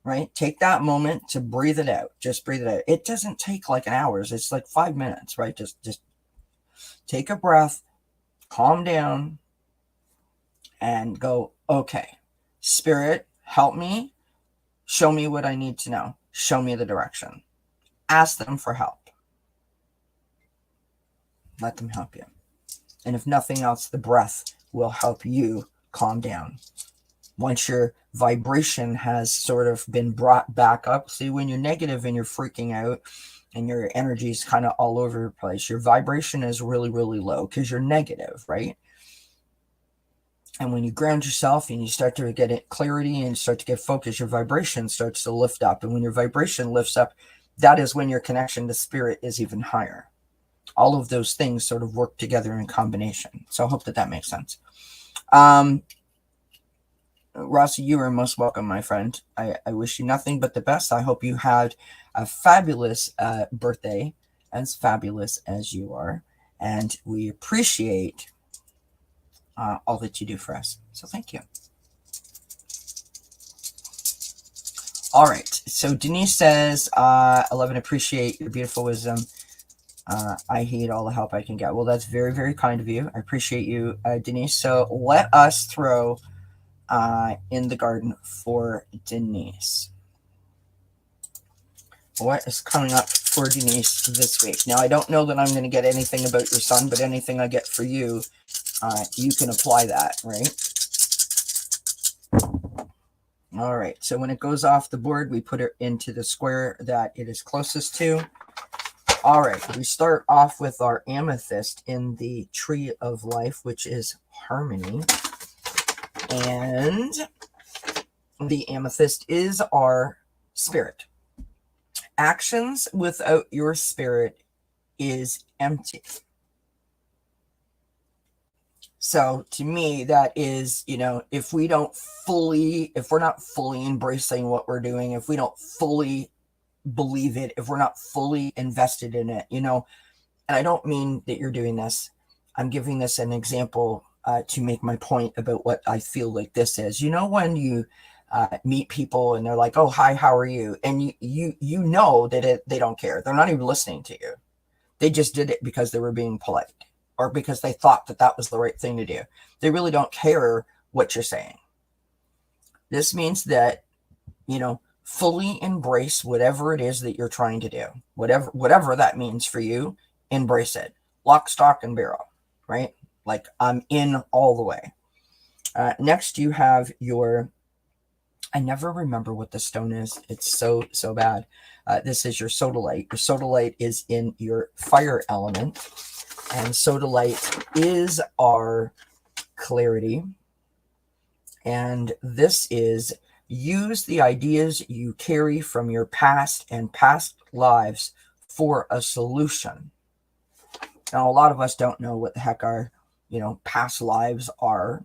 right? Take that moment to breathe it out. Just breathe it out. It doesn't take like an hours. It's like 5 minutes, right? Just take a breath, calm down, and go, okay, Spirit, help me. Show me what I need to know. Show me the direction. Ask them for help. Let them help you. And if nothing else, the breath will help you calm down. Once your vibration has sort of been brought back up, see, when you're negative and you're freaking out and your energy is kind of all over the place, your vibration is really, really low because you're negative, right? And when you ground yourself and you start to get it clarity and start to get focus, your vibration starts to lift up. And when your vibration lifts up, that is when your connection to spirit is even higher. All of those things sort of work together in combination. So I hope that makes sense. Rossi, you are most welcome, my friend. I wish you nothing but the best. I hope you had a fabulous birthday, as fabulous as you are. And we appreciate all that you do for us. So thank you. All right. So Denise says, I love and appreciate your beautiful wisdom. I hate all the help I can get. Well, that's very, very kind of you. I appreciate you, Denise. So let us throw in the garden for Denise. What is coming up for Denise this week? Now, I don't know that I'm going to get anything about your son, but anything I get for you, you can apply that, right? All right. So when it goes off the board, we put it into the square that it is closest to. All right. We start off with our amethyst in the tree of life, which is harmony. And the amethyst is our spirit. Actions without your spirit is empty. So to me, that is, if we're not fully embracing what we're doing, if we don't fully believe it, if we're not fully invested in it, and I don't mean that you're doing this. I'm giving this an example to make my point about what I feel like this is. When you meet people and they're like, oh, hi, how are you? And you know that they don't care. They're not even listening to you. They just did it because they were being polite or because they thought that was the right thing to do. They really don't care what you're saying. This means that, fully embrace whatever it is that you're trying to do. Whatever that means for you, embrace it. Lock, stock, and barrel, right? Like, I'm in all the way. Next, you have your... I never remember what the stone is. It's so bad. This is your sodalite. Your sodalite is in your fire element. And sodalite is our clarity. And this is, use the ideas you carry from your past and past lives for a solution. Now, a lot of us don't know what the heck our, past lives are.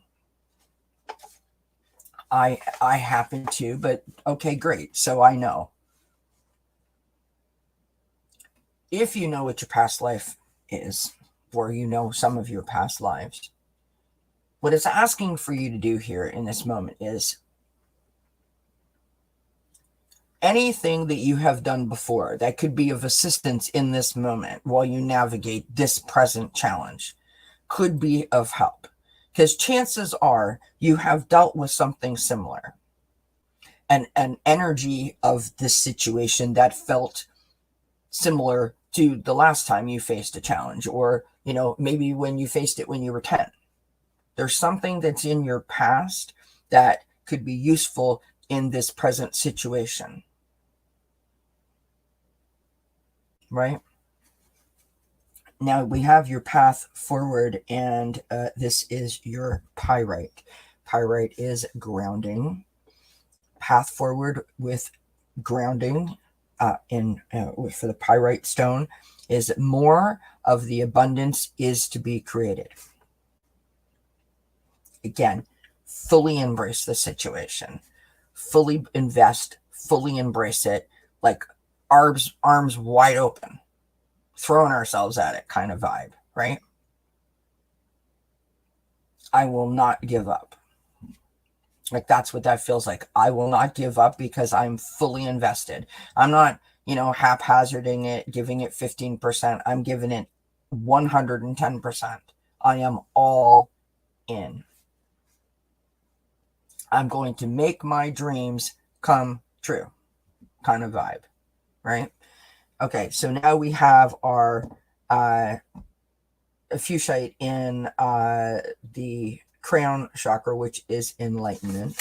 I happen to, but okay, great. So I know. If you know what your past life is, or you know some of your past lives. What it's asking for you to do here in this moment is anything that you have done before that could be of assistance in this moment while you navigate this present challenge could be of help. Because chances are you have dealt with something similar. An energy of this situation that felt similar to the last time you faced a challenge, or, you know, maybe when you faced it when you were 10. There's something that's in your past that could be useful in this present situation. Right? Now we have your path forward, and this is your pyrite. Pyrite is grounding. Path forward with grounding for the pyrite stone is more of the abundance is to be created. Again, fully embrace the situation, fully invest, fully embrace it, like arms wide open, throwing ourselves at it kind of vibe, right? I will not give up. Like, that's what that feels like. I will not give up because I'm fully invested. I'm not, haphazarding it, giving it 15%. I'm giving it 110%. I am all in. I'm going to make my dreams come true kind of vibe, right? Okay, so now we have our fuchsite in the crown chakra, which is enlightenment.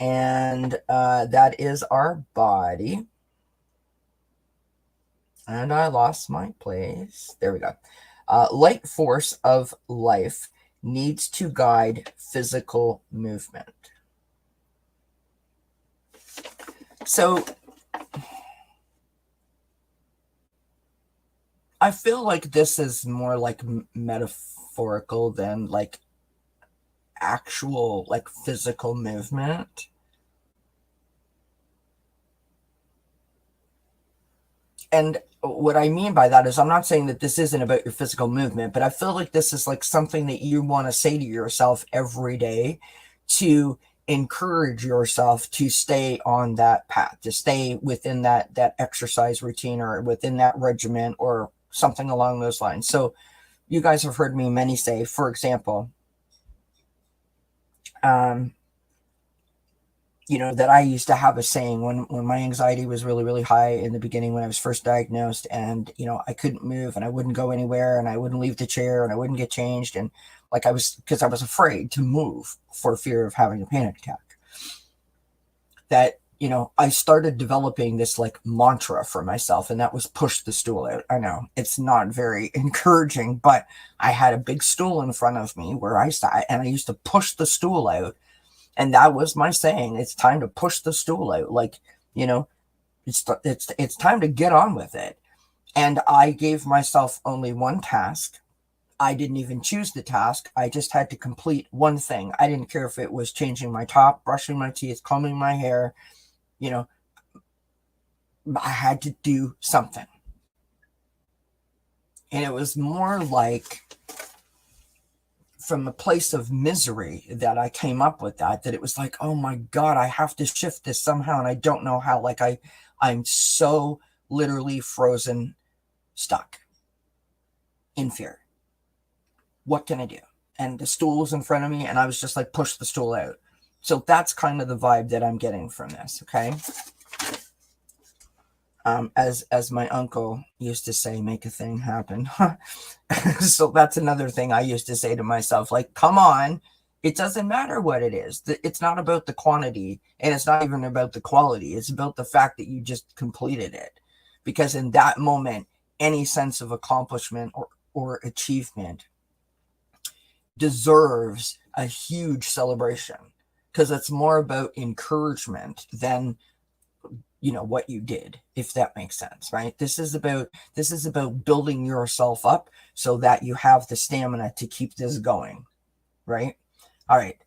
And that is our body. And I lost my place. There we go. Light force of life needs to guide physical movement. So I feel like this is more like metaphorical than like actual like physical movement. And what I mean by that is I'm not saying that this isn't about your physical movement, but I feel like this is like something that you want to say to yourself every day to encourage yourself to stay on that path, to stay within that exercise routine or within that regimen or something along those lines. So you guys have heard me many say, for example, that I used to have a saying when my anxiety was really, really high in the beginning when I was first diagnosed, and, I couldn't move and I wouldn't go anywhere and I wouldn't leave the chair and I wouldn't get changed. And like because I was afraid to move for fear of having a panic attack. That, I started developing this like mantra for myself, and that was push the stool out. I know it's not very encouraging, but I had a big stool in front of me where I sat and I used to push the stool out. And that was my saying. It's time to push the stool out. Like, it's time to get on with it. And I gave myself only one task. I didn't even choose the task. I just had to complete one thing. I didn't care if it was changing my top, brushing my teeth, combing my hair. I had to do something. And it was more like from a place of misery that I came up with that it was like, oh my God, I have to shift this somehow. And I don't know how. Like I'm so literally frozen, stuck in fear. What can I do? And the stool was in front of me and I was just like, push the stool out. So that's kind of the vibe that I'm getting from this. Okay. As my uncle used to say, make a thing happen. So that's another thing I used to say to myself, like, come on, it doesn't matter what it is. It's not about the quantity, and it's not even about the quality. It's about the fact that you just completed it. Because in that moment, any sense of accomplishment or achievement deserves a huge celebration, because it's more about encouragement than what you did, if that makes sense, right? This is about building yourself up so that you have the stamina to keep this going, right? All right.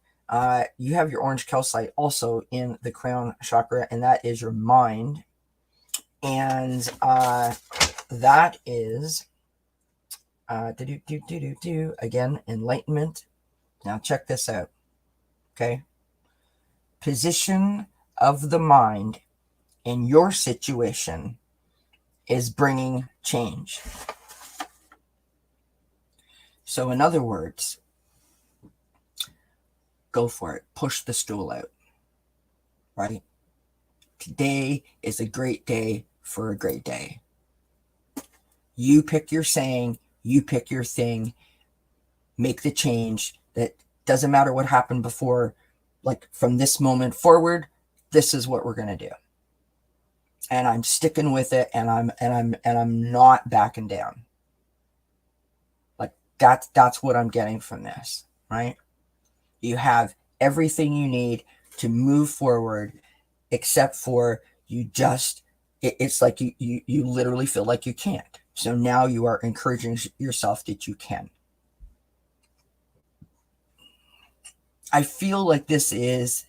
You have your orange calcite also in the crown chakra, and that is your mind. And that is Again, enlightenment. Now check this out. Okay. Position of the mind in your situation is bringing change. So in other words, go for it. Push the stool out. Right? Today is a great day for a great day. You pick your saying, you pick your thing, make the change. That doesn't matter what happened before. Like from this moment forward, this is what we're going to do. And I'm sticking with it, and I'm not backing down. Like that's what I'm getting from this, right? You have everything you need to move forward, except for it's like you literally feel like you can't. So now you are encouraging yourself that you can. I feel like this is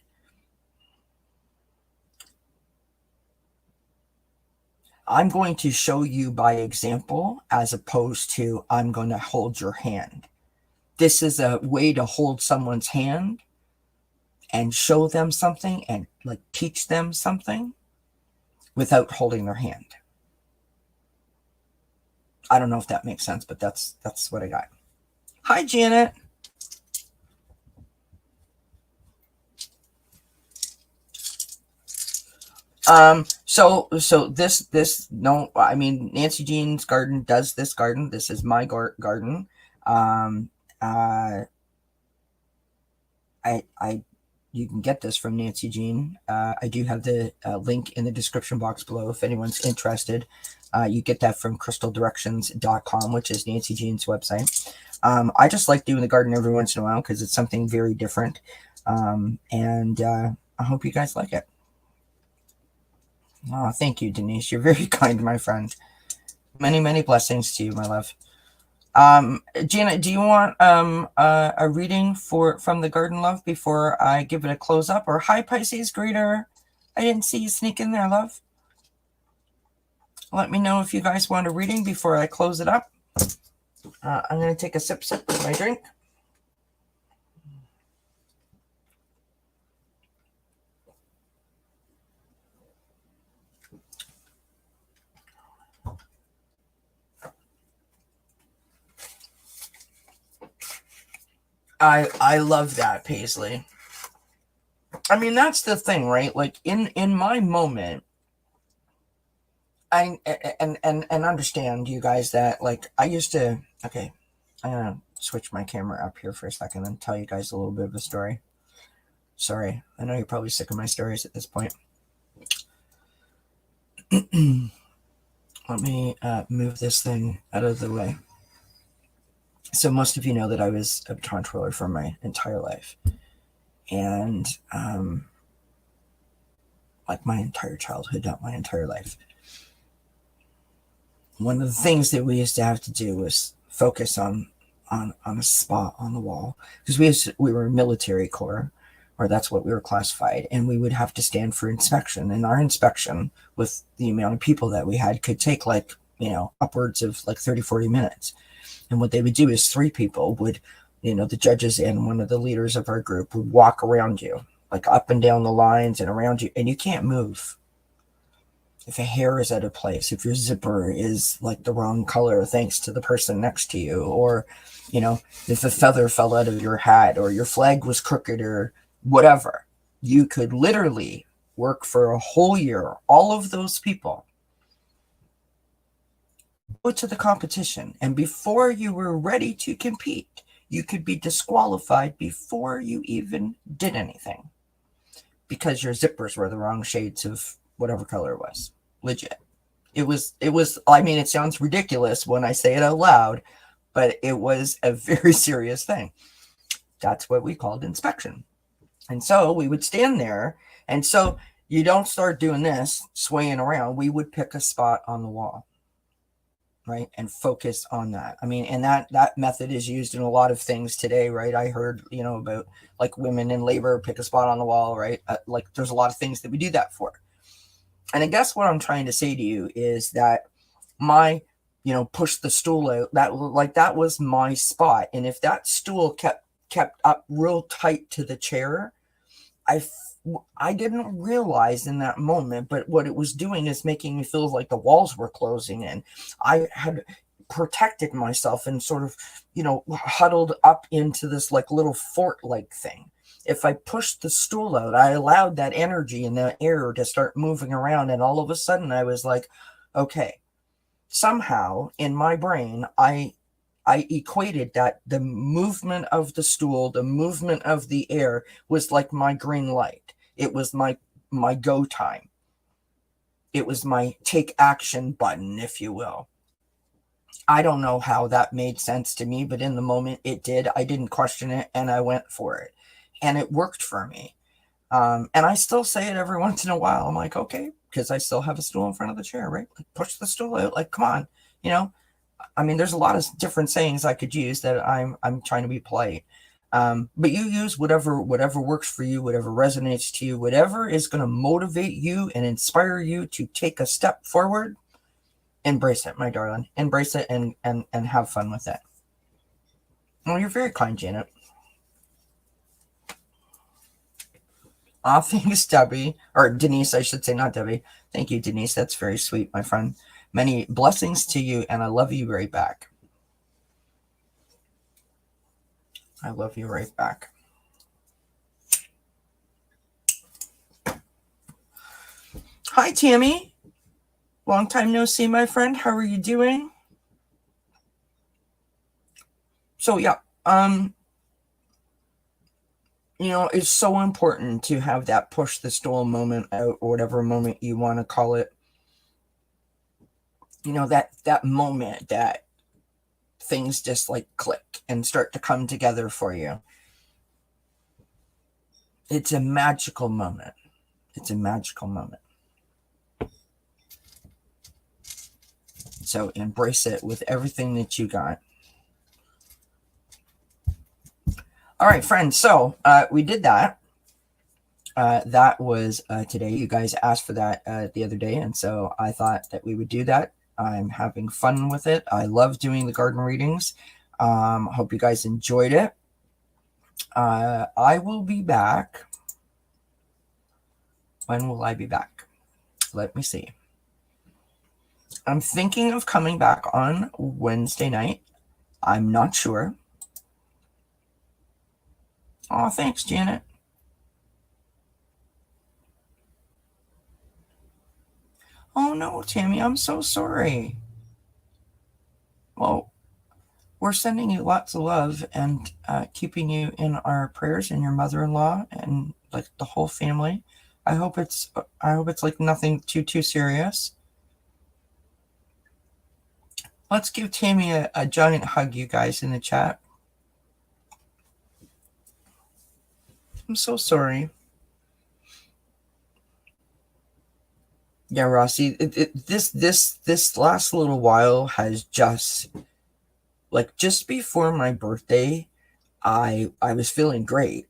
I'm going to show you by example as opposed to I'm going to hold your hand. This is a way to hold someone's hand and show them something and like teach them something without holding their hand. I don't know if that makes sense, but that's what I got. Hi, Janet. So this no, I mean Nancy Jean's garden does this garden. This is my garden. I you can get this from Nancy Jean. I do have the link in the description box below if anyone's interested. You get that from crystaldirections.com, which is Nancy Jean's website. I just like doing the garden every once in a while because it's something very different. And I hope you guys like it. Oh, thank you, Denise. You're very kind, my friend. Many, many blessings to you, my love. Janet, do you want a reading from the Garden Love before I give it a close up? Or hi, Pisces Greeter. I didn't see you sneak in there, love. Let me know if you guys want a reading before I close it up. I'm going to take a sip of my drink. I love that, Paisley. I mean, that's the thing, right? Like in my moment, I and understand you guys that like I used to. Okay, I'm gonna switch my camera up here for a second and tell you guys a little bit of a story. Sorry, I know you're probably sick of my stories at this point. Let me move this thing out of the way. So most of you know that I was a baton twirler for my entire life. And like my entire childhood, not my entire life. One of the things that we used to have to do was focus on a spot on the wall because we were a military corps, or that's what we were classified, and we would have to stand for inspection. And our inspection, with the amount of people that we had, could take like, upwards of like 30-40 minutes. And what they would do is 3 people would, the judges and one of the leaders of our group would walk around you, like up and down the lines and around you, and you can't move. If a hair is out of place, if your zipper is like the wrong color thanks to the person next to you, or, if a feather fell out of your hat, or your flag was crooked, or whatever, you could literally work for a whole year. All of those people go to the competition, and before you were ready to compete, you could be disqualified before you even did anything because your zippers were the wrong shades of whatever color it was. Legit. It was, I mean, it sounds ridiculous when I say it out loud, but it was a very serious thing. That's what we called inspection. And so we would stand there. And so you don't start doing this, swaying around. We would pick a spot on the wall, right? And focus on that. I mean, and that method is used in a lot of things today, right? I heard, about like women in labor, pick a spot on the wall, right? Like there's a lot of things that we do that for. And I guess what I'm trying to say to you is that my, push the stool out. That was my spot. And if that stool kept up real tight to the chair, I didn't realize in that moment, but what it was doing is making me feel like the walls were closing in. I had protected myself and sort of, huddled up into this like little fort-like thing. If I pushed the stool out, I allowed that energy and the air to start moving around, and all of a sudden I was like, okay, somehow in my brain, I equated that the movement of the stool, the movement of the air was like my green light. It was my go time. It was my take action button, if you will. I don't know how that made sense to me, but in the moment it did. I didn't question it, and I went for it. And it worked for me. And I still say it every once in a while. I'm like, okay, because I still have a stool in front of the chair, right? Like, push the stool out. Like, come on, there's a lot of different sayings I could use that I'm trying to be polite. But you use whatever works for you, whatever resonates to you, whatever is going to motivate you and inspire you to take a step forward. Embrace it, my darling. Embrace it and have fun with it. Well, you're very kind, Janet. Thanks, Debbie. Or Denise, I should say, not Debbie. Thank you, Denise. That's very sweet, my friend. Many blessings to you, and I love you right back. I love you right back. Hi, Tammy. Long time no see, my friend. How are you doing? So, yeah. It's so important to have that push the stool moment out, or whatever moment you want to call it. That moment that things just like click and start to come together for you. It's a magical moment. It's a magical moment. So embrace it with everything that you got. All right, friends. So we did that. That was today. You guys asked for that the other day, and so I thought that we would do that. I'm having fun with it. I love doing the garden readings. Hope you guys enjoyed it. I will be back. When will I be back? Let me see. I'm thinking of coming back on Wednesday night. I'm not sure. Oh, thanks, Janet. Oh, no, Tammy, I'm so sorry. Well, we're sending you lots of love and keeping you in our prayers, and your mother-in-law and like the whole family. I hope it's like nothing too serious. Let's give Tammy a giant hug, you guys, in the chat. I'm so sorry. Yeah, Rossi, this last little while has just before my birthday, I was feeling great.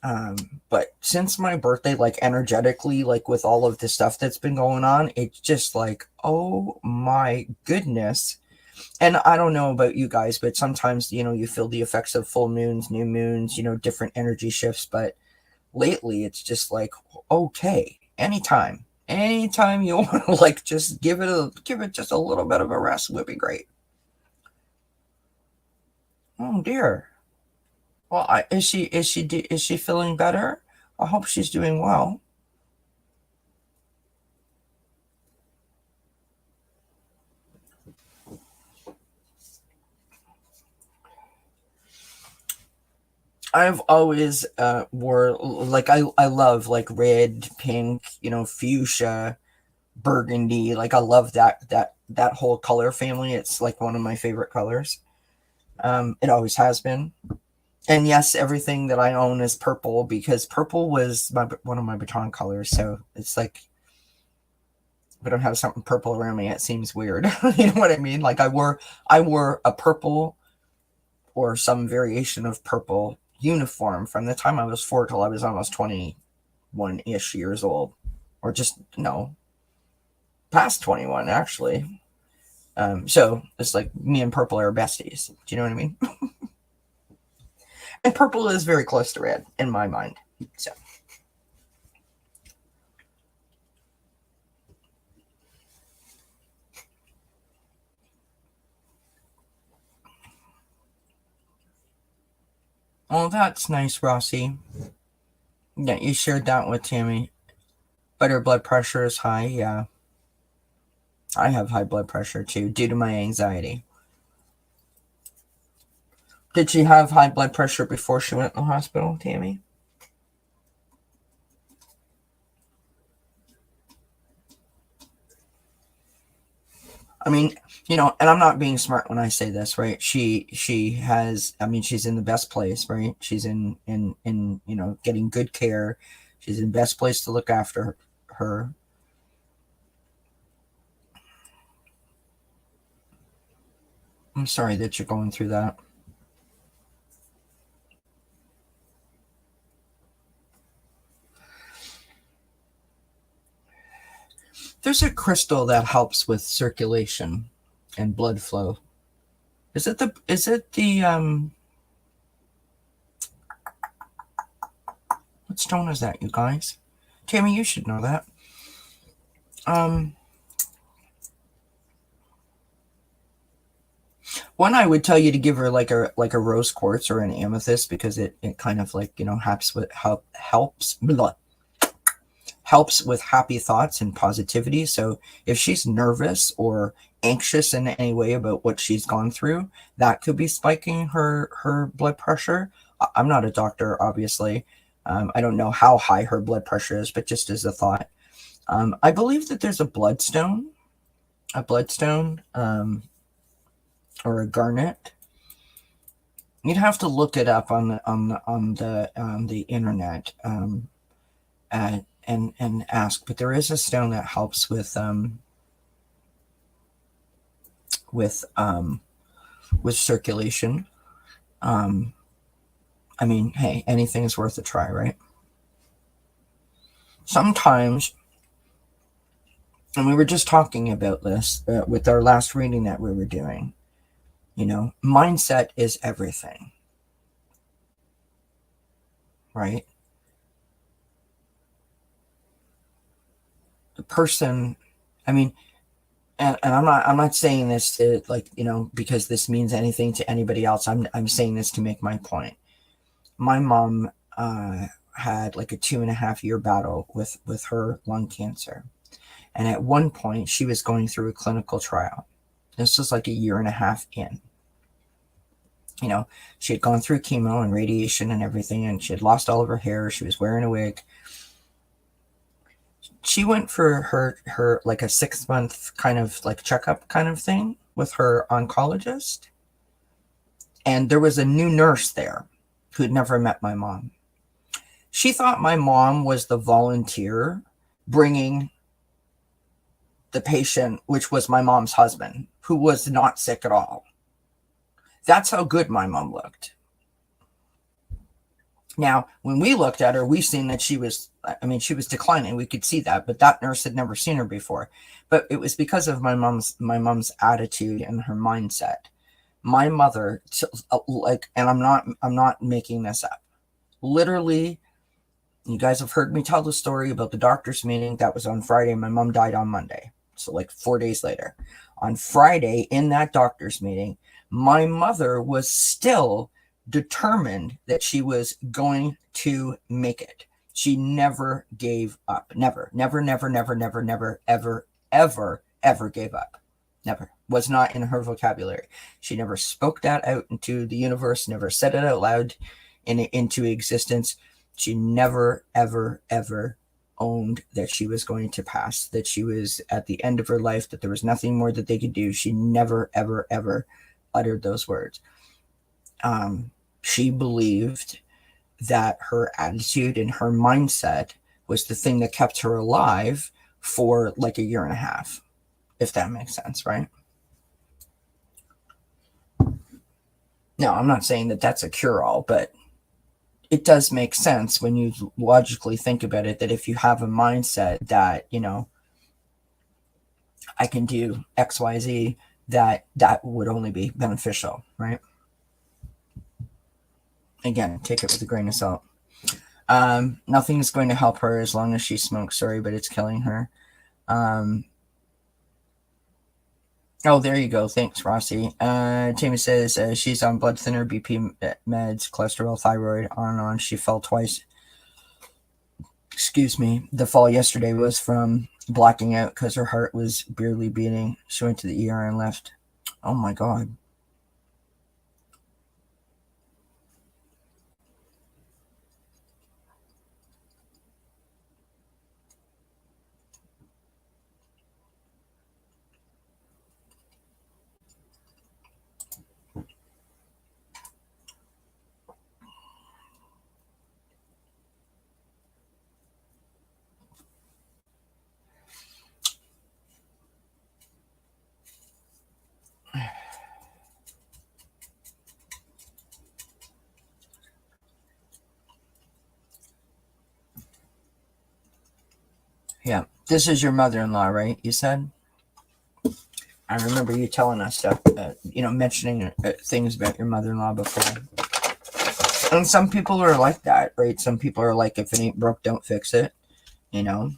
But since my birthday, like energetically, like with all of the stuff that's been going on, it's just like, oh my goodness. And I don't know about you guys, but sometimes, you feel the effects of full moons, new moons, different energy shifts. But lately it's just like, okay, anytime you want to like just give it just a little bit of a rest would be great. Oh dear. Well, is she feeling better? I hope she's doing well. I've always wore like I love like red, pink, fuchsia, burgundy. Like I love that whole color family. It's like one of my favorite colors. It always has been. And yes, everything that I own is purple because purple was one of my baton colors. So it's like, if I don't have something purple around me, it seems weird. You know what I mean? Like I wore a purple or some variation of purple uniform from the time I was 4 till I was almost 21-ish years old, or just no, past 21 actually. So it's like me and purple are besties. Do you know what I mean? And purple is very close to red in my mind. So. Oh, that's nice, Rossi. Yeah, you shared that with Tammy. But her blood pressure is high, yeah. I have high blood pressure too, due to my anxiety. Did she have high blood pressure before she went in the hospital, Tammy? I mean, and I'm not being smart when I say this, right? She has, I mean, she's in the best place, right? She's in getting good care. She's in the best place to look after her. I'm sorry that you're going through that. There's a crystal that helps with circulation and blood flow. Is it the what stone is that, you guys? Tammy, you should know that. One, I would tell you to give her like a rose quartz or an amethyst, because it kind of like helps with happy thoughts and positivity. So if she's nervous or anxious in any way about what she's gone through, that could be spiking her blood pressure. I'm not a doctor, obviously. I don't know how high her blood pressure is, but just as a thought, I believe that there's a bloodstone, or a garnet. You'd have to look it up on the internet, and ask. But there is a stone that helps with circulation. I mean, hey, anything is worth a try, right? Sometimes, and we were just talking about this with our last reading that we were doing, mindset is everything, right? The person, I mean, and I'm not saying this to because this means anything to anybody else. I'm saying this to make my point. My mom had like a 2.5-year battle with her lung cancer, and at one point she was going through a clinical trial. This was like a 1.5 years in. She had gone through chemo and radiation and everything, and she had lost all of her hair. She was wearing a wig. She went for her like a 6-month kind of like checkup kind of thing with her oncologist, and there was a new nurse there who had never met my mom. She thought my mom was the volunteer bringing the patient, which was my mom's husband, who was not sick at all. That's how good my mom looked. Now, when we looked at her, we seen that she was declining. We could see that, but that nurse had never seen her before. But it was because of my mom's attitude and her mindset. My mother, and I'm not making this up. Literally, you guys have heard me tell the story about the doctor's meeting. That was on Friday. My mom died on Monday. So like 4 days later. On Friday, in that doctor's meeting, my mother was still determined that she was going to make it. She never gave up. Never, ever gave up. Never. Was not in her vocabulary. She never spoke that out into the universe, never said it out loud into existence. She never, ever owned that she was going to pass, that she was at the end of her life, that there was nothing more that they could do. She never, ever uttered those words. She believed that her attitude and her mindset was the thing that kept her alive for like 1.5 years, if that makes sense, right? Now, I'm not saying that that's a cure-all, but it does make sense when you logically think about it, that if you have a mindset that, I can do X, Y, Z, that would only be beneficial, right? Again, take it with a grain of salt. Nothing's going to help her as long as she smokes. Sorry, but it's killing her. Oh, there you go. Thanks, Rossi. Tammy says she's on blood thinner, BP meds, cholesterol, thyroid, on and on. She fell twice. Excuse me. The fall yesterday was from blacking out because her heart was barely beating. She went to the ER and left. Oh my God. Yeah. This is your mother-in-law, right? You said? I remember you telling us stuff, mentioning things about your mother-in-law before. And some people are like that, right? Some people are like, if it ain't broke, don't fix it, you know?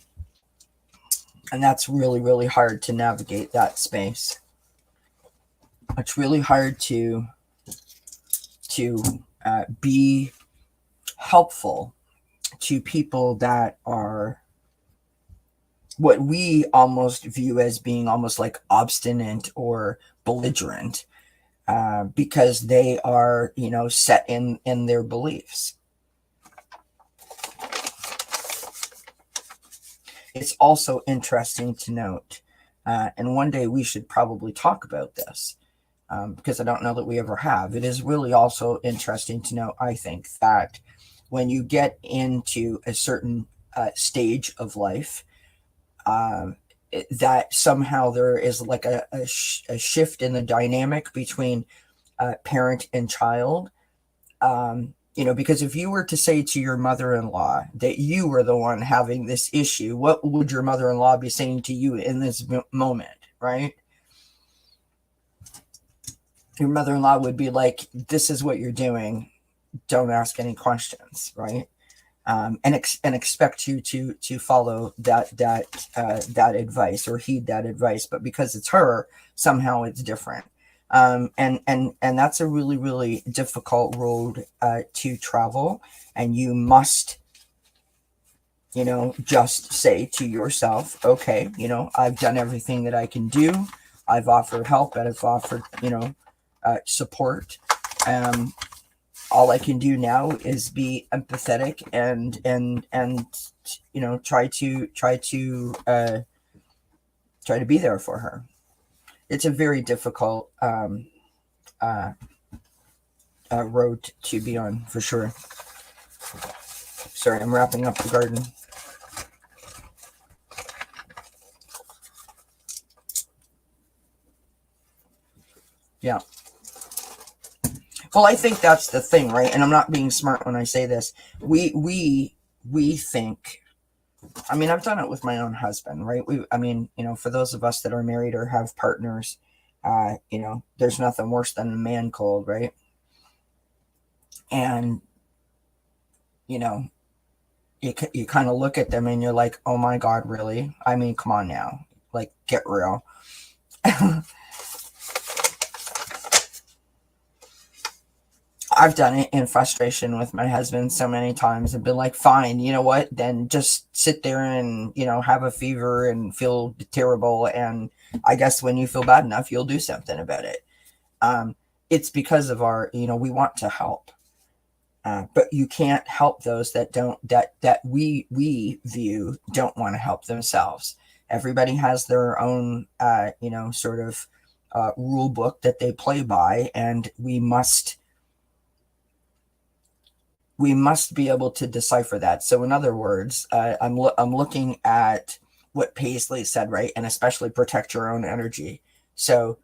And that's really, really hard to navigate that space. It's really hard to be helpful to people that are what we almost view as being almost like obstinate or belligerent, because they are, set in their beliefs. It's also interesting to note, and one day we should probably talk about this, because I don't know that we ever have. It is really also interesting to note, I think, that when you get into a certain stage of life, that somehow there is like a shift in the dynamic between parent and child. Because if you were to say to your mother-in-law that you were the one having this issue, what would your mother-in-law be saying to you in this moment, right? Your mother-in-law would be like, this is what you're doing. Don't ask any questions, right? And expect you to follow that advice or heed that advice. But because it's her, somehow it's different. And that's a really, really difficult road to travel. And you must, just say to yourself, okay, I've done everything that I can do. I've offered help, and I've offered, support. All I can do now is be empathetic and try to be there for her. It's a very difficult road to be on, for sure. Sorry, I'm wrapping up the garden. Yeah. Well, I think that's the thing, right? And I'm not being smart when I say this. We think, I mean, I've done it with my own husband, right? For those of us that are married or have partners, there's nothing worse than a man cold, right? And, you kind of look at them and you're like, oh my God, really? I mean, come on now. Like, get real. I've done it in frustration with my husband so many times and been like, fine, you know what? Then just sit there and, have a fever and feel terrible. And I guess when you feel bad enough, you'll do something about it. It's because of our, we want to help. But you can't help those that don't, that we view don't want to help themselves. Everybody has their own, sort of rule book that they play by, and we must be able to decipher that. So in other words, I'm looking at what Paisley said, right? And especially protect your own energy. So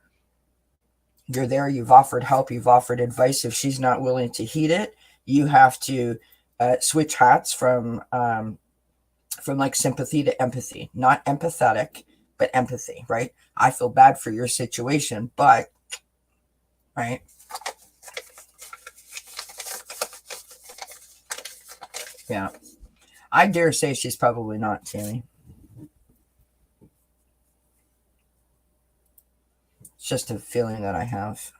you're there, you've offered help, you've offered advice. If she's not willing to heed it, you have to switch hats from like sympathy to empathy. Not empathetic, but empathy, right? I feel bad for your situation, but, right? Yeah. I dare say she's probably not, Tammy. It's just a feeling that I have.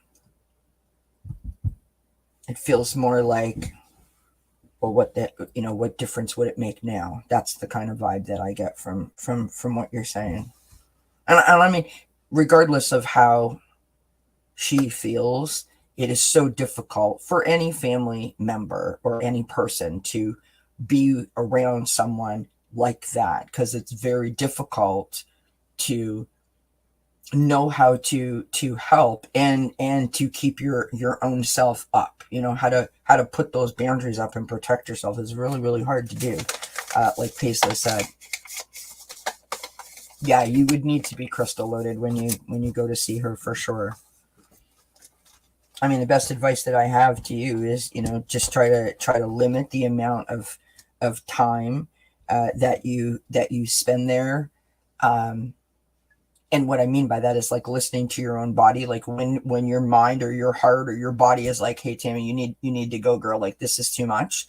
It feels more like, well, what difference would it make now? That's the kind of vibe that I get from what you're saying. And I mean, regardless of how she feels, it is so difficult for any family member or any person to be around someone like that, because it's very difficult to know how to help and to keep your own self up. How to put those boundaries up and protect yourself is really, really hard to do. Like Paisley said, yeah, you would need to be crystal loaded when you go to see her, for sure. I mean, the best advice that I have to you is, just try to limit the amount of time that you spend there. And what I mean by that is like listening to your own body. Like when your mind or your heart or your body is like, "Hey, Tammy, you need to go, girl. Like, this is too much."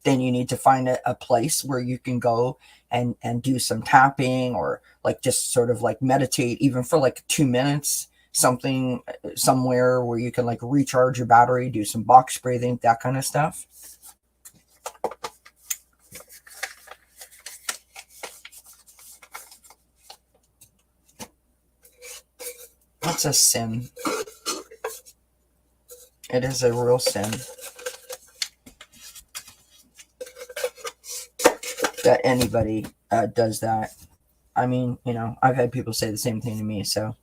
Then you need to find a place where you can go and do some tapping, or like just sort of like meditate, even for like 2 minutes, something somewhere where you can like recharge your battery, do some box breathing, that kind of stuff. That's a sin. It is a real sin that anybody does that. I mean, I've had people say the same thing to me, so.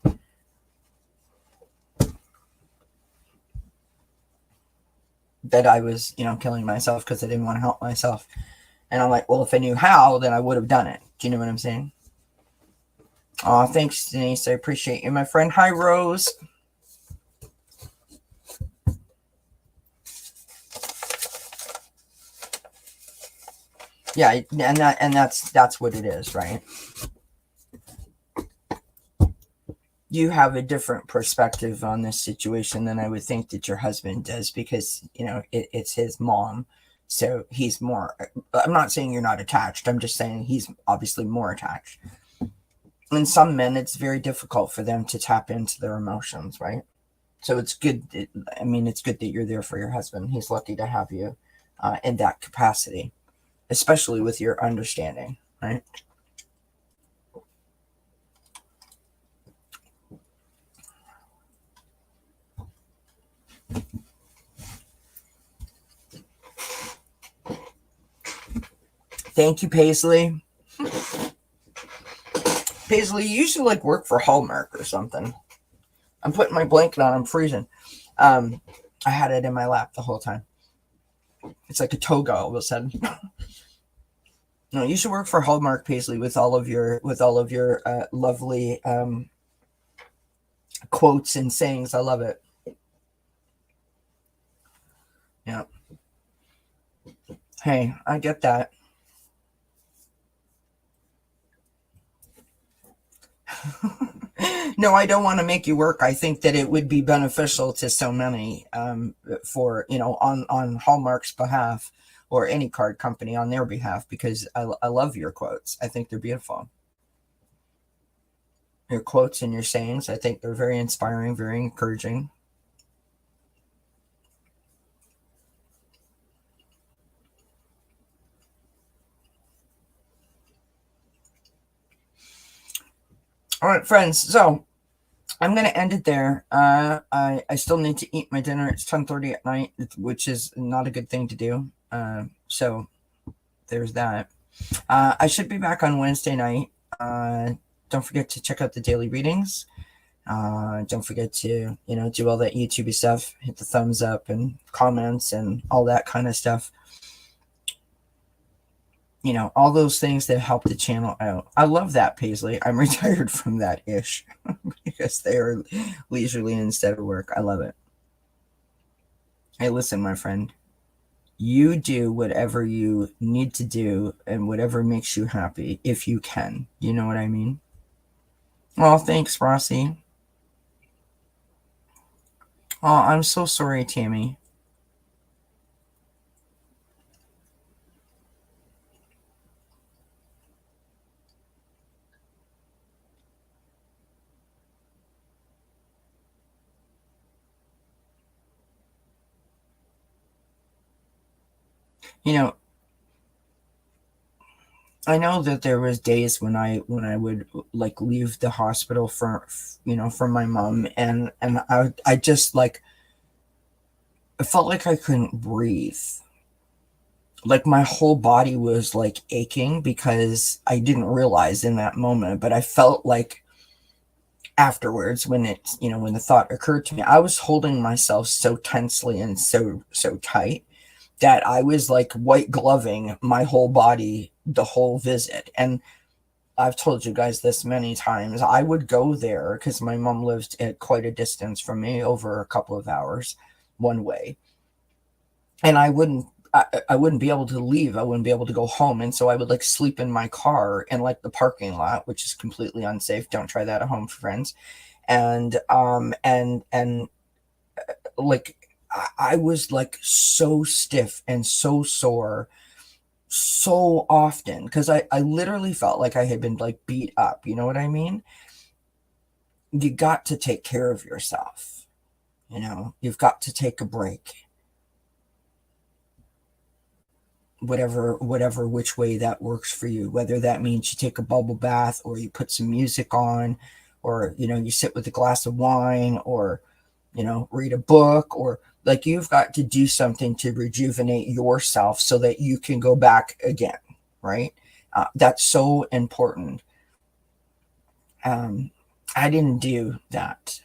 That I was, killing myself because I didn't want to help myself. And I'm like, well, if I knew how, then I would have done it. Do you know what I'm saying? Oh, thanks, Denise. I appreciate you, my friend. Hi, Rose. Yeah, and that's what it is, right? You have a different perspective on this situation than I would think that your husband does, because it's his mom, so he's more. I'm not saying you're not attached. I'm just saying he's obviously more attached. And some men, it's very difficult for them to tap into their emotions, right? So it's good. It's good that you're there for your husband. He's lucky to have you in that capacity, especially with your understanding, right? Thank you, Paisley. Paisley, you should like work for Hallmark or something. I'm putting my blanket on. I'm freezing. I had it in my lap the whole time. It's like a toga all of a sudden. No, you should work for Hallmark, Paisley, with all of your lovely quotes and sayings. I love it. Yeah. Hey, I get that. No, I don't want to make you work. I think that it would be beneficial to so many for, on Hallmark's behalf, or any card company on their behalf, because I love your quotes. I think they're beautiful. Your quotes and your sayings, I think they're very inspiring, very encouraging. All right, friends. So I'm going to end it there. I still need to eat my dinner. It's 10:30 at night, which is not a good thing to do. So there's that. I should be back on Wednesday night. Don't forget to check out the daily readings. Don't forget to, do all that YouTube stuff. Hit the thumbs up and comments and all that kind of stuff. All those things that help the channel out. I love that, Paisley. I'm retired from that ish because they are leisurely instead of work. I love it. Hey, listen, my friend. You do whatever you need to do and whatever makes you happy, if you can. You know what I mean? Oh, thanks, Rossi. Oh, I'm so sorry, Tammy. You know, I know that there was days when I would like leave the hospital for my mom, and I just like I felt like I couldn't breathe. Like my whole body was like aching because I didn't realize in that moment, but I felt like afterwards when the thought occurred to me, I was holding myself so tensely and so tight that I was like white gloving my whole body the whole visit. And I've told you guys this many times. I would go there because my mom lived at quite a distance from me, over a couple of hours one way, and I wouldn't be able to leave. I wouldn't be able to go home, and so I would like sleep in my car in like the parking lot, which is completely unsafe. Don't try that at home, friends. And like I was like so stiff and so sore so often because I literally felt like I had been like beat up. You know what I mean? You got to take care of yourself. You've got to take a break, whatever which way that works for you, whether that means you take a bubble bath or you put some music on, or you sit with a glass of wine, or read a book, or like you've got to do something to rejuvenate yourself so that you can go back again, right? That's so important. um, I didn't do that.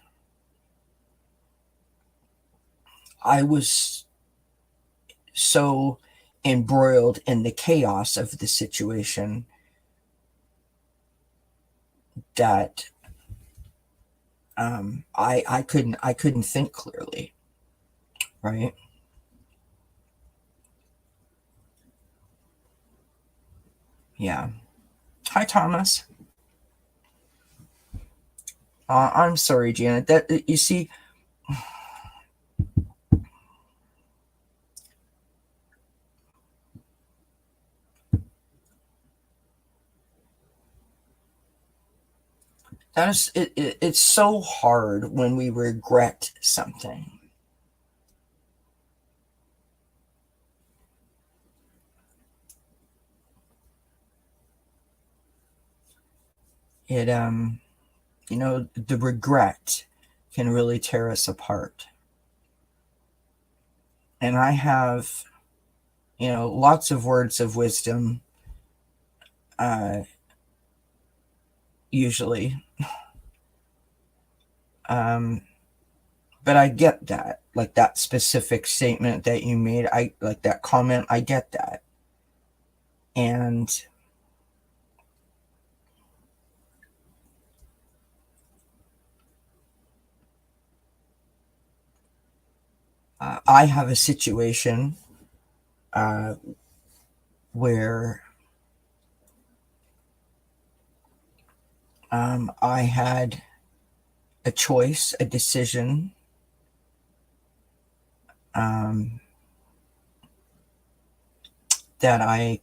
I was so embroiled in the chaos of the situation that I couldn't think clearly, right? Yeah. Hi, Thomas. I'm sorry, Janet. That you see, it's so hard when we regret something. The regret can really tear us apart. And I have, lots of words of wisdom, uh, usually. Um, but I get that, like that specific statement that you made. I like that comment. I get that. And I have a situation uh, where I had a choice, a decision, um, that I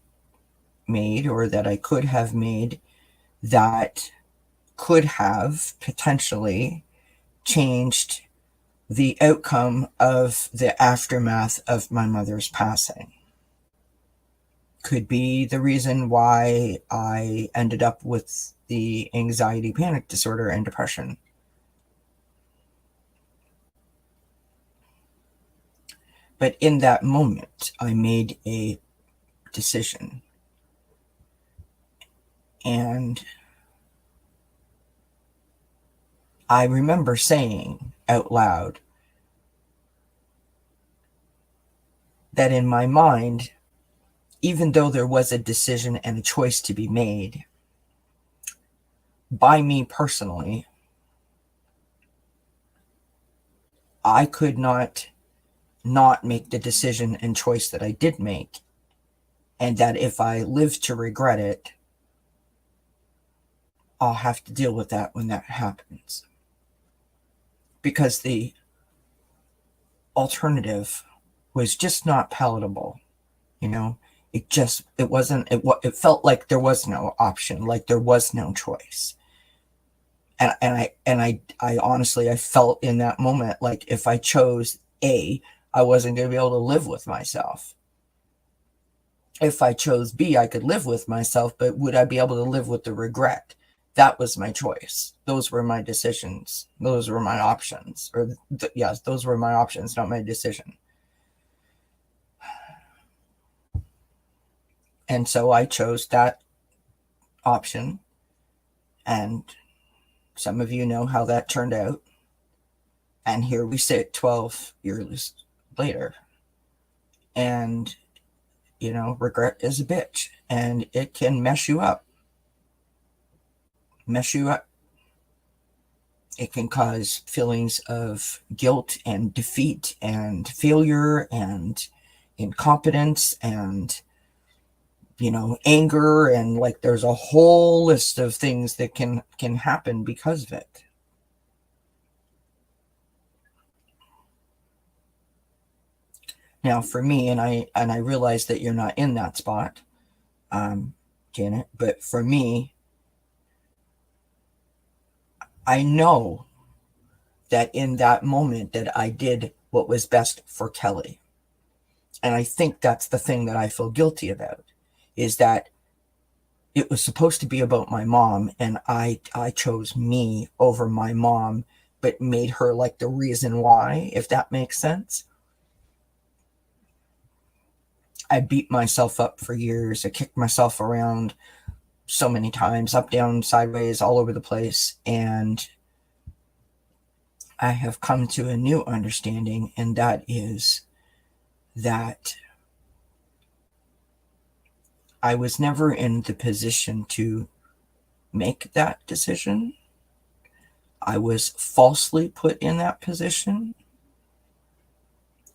made, or that I could have made, that could have potentially changed the outcome of the aftermath of my mother's passing. Could be the reason why I ended up with the anxiety panic disorder and depression. But in that moment, I made a decision. And I remember saying out loud that in my mind, even though there was a decision and a choice to be made by me personally, I could not make the decision and choice that I did make. And that if I lived to regret it, I'll have to deal with that when that happens. Because the alternative was just not palatable, you know? It felt like there was no option, like there was no choice. And I honestly, I felt in that moment like if I chose A, I wasn't going to be able to live with myself. If I chose B, I could live with myself, but would I be able to live with the regret? That was my choice. Those were my decisions. Those were my options. Yes, those were my options, not my decision. And so I chose that option. And some of you know how that turned out. And here we sit 12 years later. And, regret is a bitch. And it can mess you up. It can cause feelings of guilt and defeat and failure and incompetence and, anger. And like there's a whole list of things that can happen because of it. Now, for me, and I realize that you're not in that spot, Janet, but for me, I know that in that moment that I did what was best for Kelly. And I think that's the thing that I feel guilty about, is that it was supposed to be about my mom, and I chose me over my mom, but made her like the reason why, if that makes sense. I beat myself up for years. I kicked myself around so many times, up, down, sideways, all over the place. And I have come to a new understanding, and that is that I was never in the position to make that decision. I was falsely put in that position,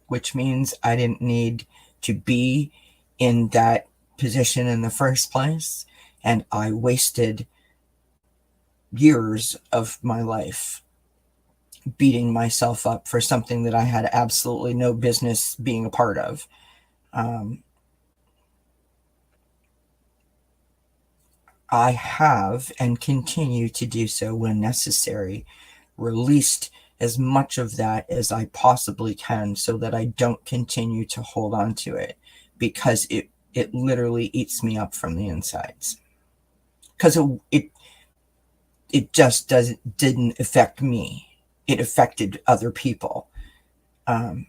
which means I didn't need to be in that position in the first place. And I wasted years of my life beating myself up for something that I had absolutely no business being a part of. I have, and continue to do so when necessary, released as much of that as I possibly can so that I don't continue to hold on to it, because it literally eats me up from the insides. Because it just didn't affect me. It affected other people,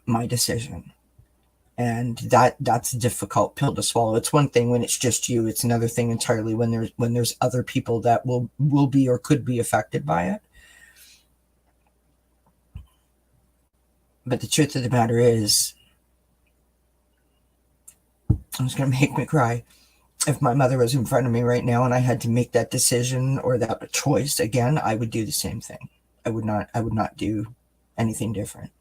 my decision. And that's a difficult pill to swallow. It's one thing when it's just you. It's another thing entirely when there's other people that will be or could be affected by it. But the truth of the matter is, it's going to make me cry. If my mother was in front of me right now and I had to make that decision or that choice again, I would do the same thing. I would not do anything different.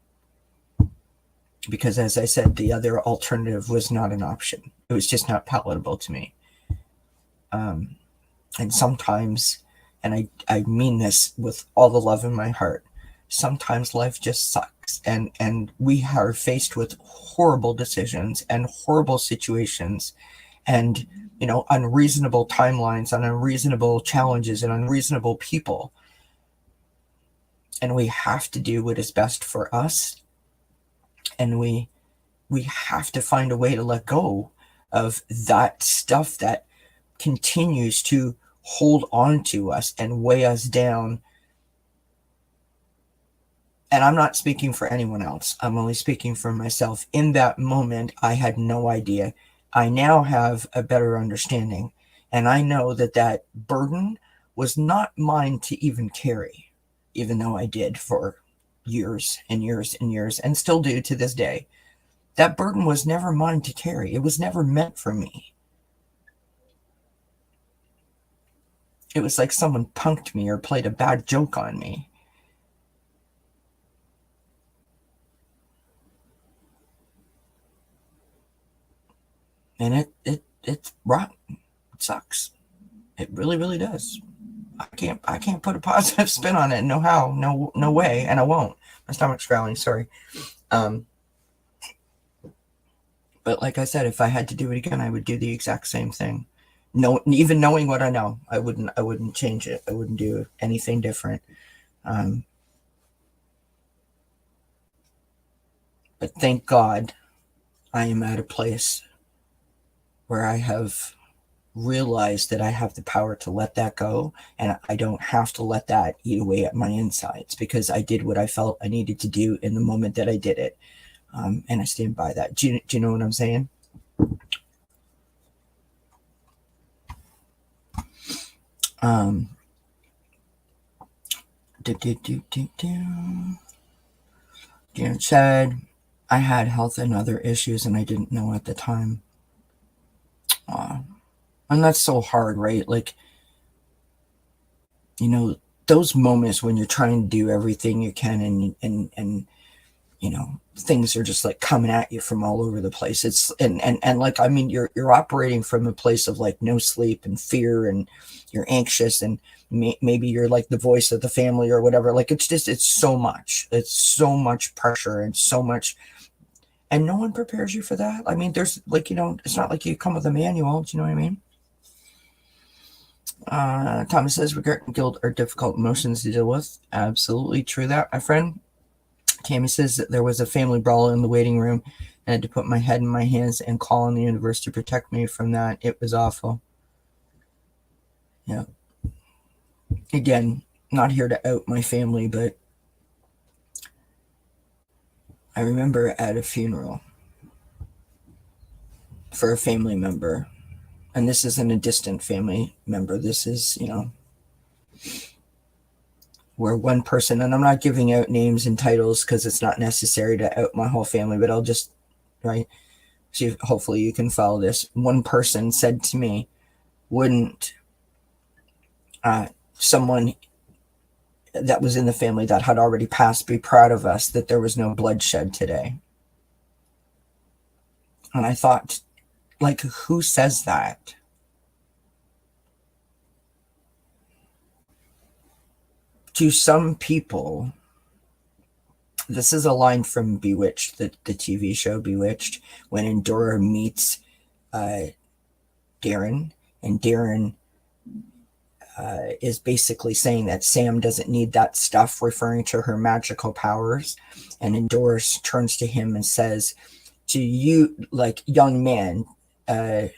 Because as I said, the other alternative was not an option. It was just not palatable to me. And sometimes, and I mean this with all the love in my heart, sometimes life just sucks. And we are faced with horrible decisions and horrible situations and, unreasonable timelines and unreasonable challenges and unreasonable people. And we have to do what is best for us. And we have to find a way to let go of that stuff that continues to hold on to us and weigh us down. And I'm not speaking for anyone else. I'm only speaking for myself. In that moment, I had no idea. I now have a better understanding. And I know that burden was not mine to even carry, even though I did for years and years and years, and still do to this day. That burden was never mine to carry. It was never meant for me. It was like someone punked me or played a bad joke on me. And it's rotten. It sucks. It really, really does. I can't put a positive spin on it. No how, no way, and I won't. My stomach's growling, sorry. But like I said, if I had to do it again, I would do the exact same thing. No, even knowing what I know, I wouldn't change it. I wouldn't do anything different. But thank God I am at a place where I have realized that I have the power to let that go, and I don't have to let that eat away at my insides, because I did what I felt I needed to do in the moment that I did it. And I stand by that. Do you know what I'm saying? Janet said, I had health and other issues and I didn't know at the time. And that's so hard, right? Like, you know, those moments when you're trying to do everything you can and you know, things are just like coming at you from all over the place. It's and like, I mean, you're operating from a place of like no sleep and fear, and you're anxious, and maybe you're like the voice of the family or whatever. Like, it's so much pressure and so much, and no one prepares you for that. I mean, there's like, you know, it's not like you come with a manual. Do you know what I mean? Thomas says regret and guilt are difficult emotions to deal with. Absolutely true that, my friend. Tammy says that there was a family brawl in the waiting room and I had to put my head in my hands and call on the universe to protect me from that. It was awful. Yeah. Again, not here to out my family, but I remember at a funeral for a family member, and this isn't a distant family member. This is, you know, where one person, and I'm not giving out names and titles because it's not necessary to out my whole family, but I'll just, right? See, hopefully you can follow this. One person said to me, wouldn't someone that was in the family that had already passed be proud of us that there was no bloodshed today? And I thought, like, who says that? To some people, this is a line from Bewitched, the TV show Bewitched, when Endora meets Darren, and Darren is basically saying that Sam doesn't need that stuff, referring to her magical powers. And Endora turns to him and says, to you, like, young man, to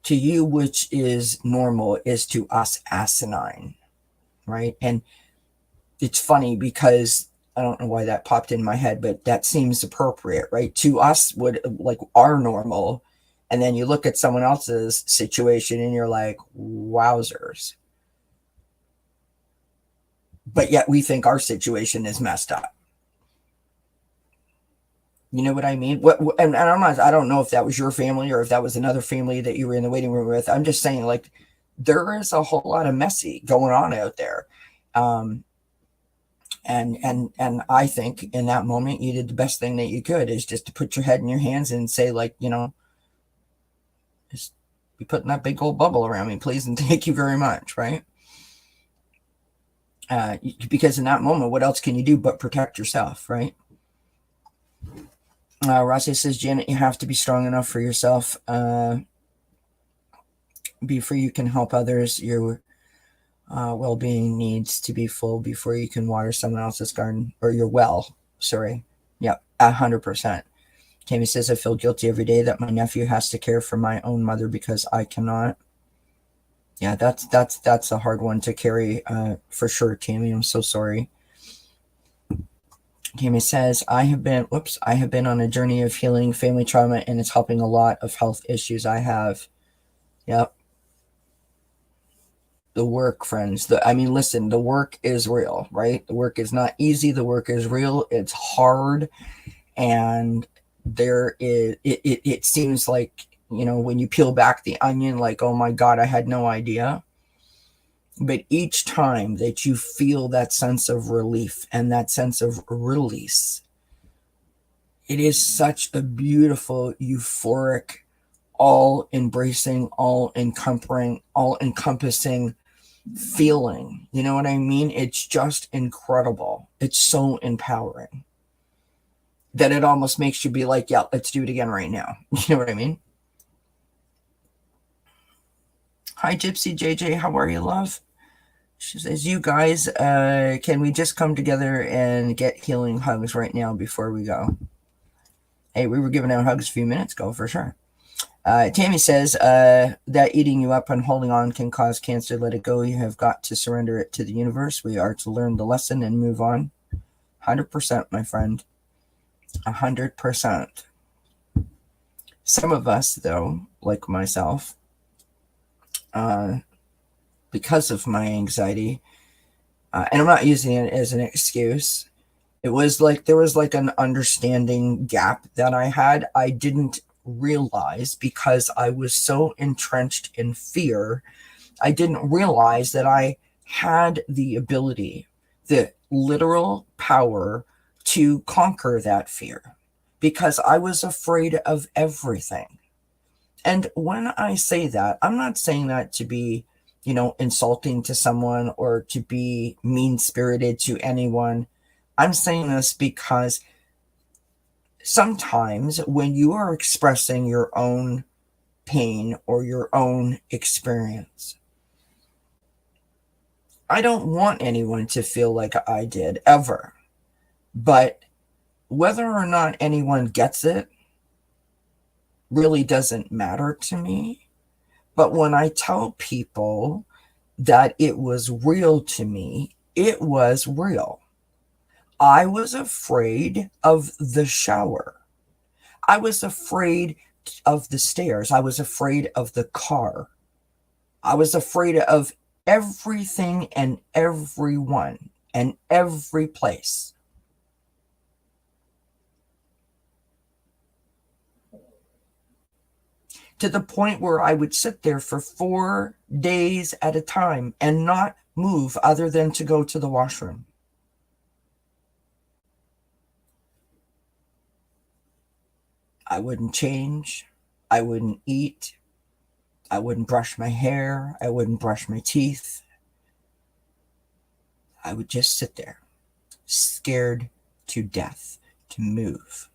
you, which is normal, is to us asinine, right? And it's funny because I don't know why that popped in my head, but that seems appropriate, right? To us, would like our normal, and then you look at someone else's situation and you're like, wowzers. But yet we think our situation is messed up. You know what I mean? And I don't know if that was your family or if that was another family that you were in the waiting room with. I'm just saying, like, there is a whole lot of messy going on out there. And I think in that moment you did the best thing that you could, is just to put your head in your hands and say, like, you know, just be putting that big old bubble around me, please, and thank you very much, right? Because in that moment, what else can you do but protect yourself, right? Rossi says, Janet, you have to be strong enough for yourself. Before you can help others, your well-being needs to be full before you can water someone else's garden, or your well. Sorry. Yep, 100%. Tammy says, I feel guilty every day that my nephew has to care for my own mother because I cannot. Yeah, that's a hard one to carry, for sure, Tammy. I'm so sorry. Tammy says, I have been on a journey of healing family trauma, and it's helping a lot of health issues I have. Yep. The work, friends. Listen, the work is real, right? The work is not easy. The work is real. It's hard. And it seems like, you know, when you peel back the onion, like, oh my God, I had no idea. But each time that you feel that sense of relief and that sense of release, it is such a beautiful, euphoric, all embracing, all encompassing feeling. You know what I mean? It's just incredible. It's so empowering that it almost makes you be like, yeah, let's do it again right now. You know what I mean? Hi, Gypsy JJ. How are you, love? She says, you guys, can we just come together and get healing hugs right now before we go? Hey, we were giving out hugs a few minutes ago, for sure. Tammy says that eating you up and holding on can cause cancer. Let it go. You have got to surrender it to the universe. We are to learn the lesson and move on. 100%, my friend. 100%. Some of us, though, like myself, because of my anxiety, and I'm not using it as an excuse, it was like there was like an understanding gap that I had. I didn't realize, because I was so entrenched in fear, I didn't realize that I had the ability, the literal power to conquer that fear, because I was afraid of everything. And when I say that, I'm not saying that to be, insulting to someone or to be mean-spirited to anyone. I'm saying this because sometimes when you are expressing your own pain or your own experience, I don't want anyone to feel like I did, ever. But whether or not anyone gets it really doesn't matter to me. But when I tell people that it was real to me, it was real. I was afraid of the shower. I was afraid of the stairs. I was afraid of the car. I was afraid of everything and everyone and every place. To the point where I would sit there for 4 days at a time and not move other than to go to the washroom. I wouldn't change. I wouldn't eat. I wouldn't brush my hair. I wouldn't brush my teeth. I would just sit there, scared to death to move.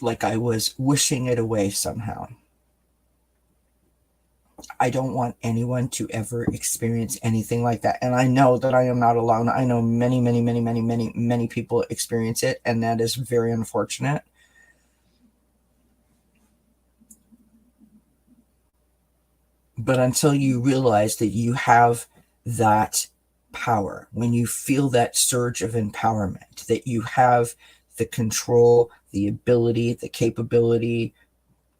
Like I was wishing it away somehow. I don't want anyone to ever experience anything like that. And I know that I am not alone. I know many people experience it, and that is very unfortunate. But until you realize that you have that power, when you feel that surge of empowerment, that you have the control, the ability, the capability,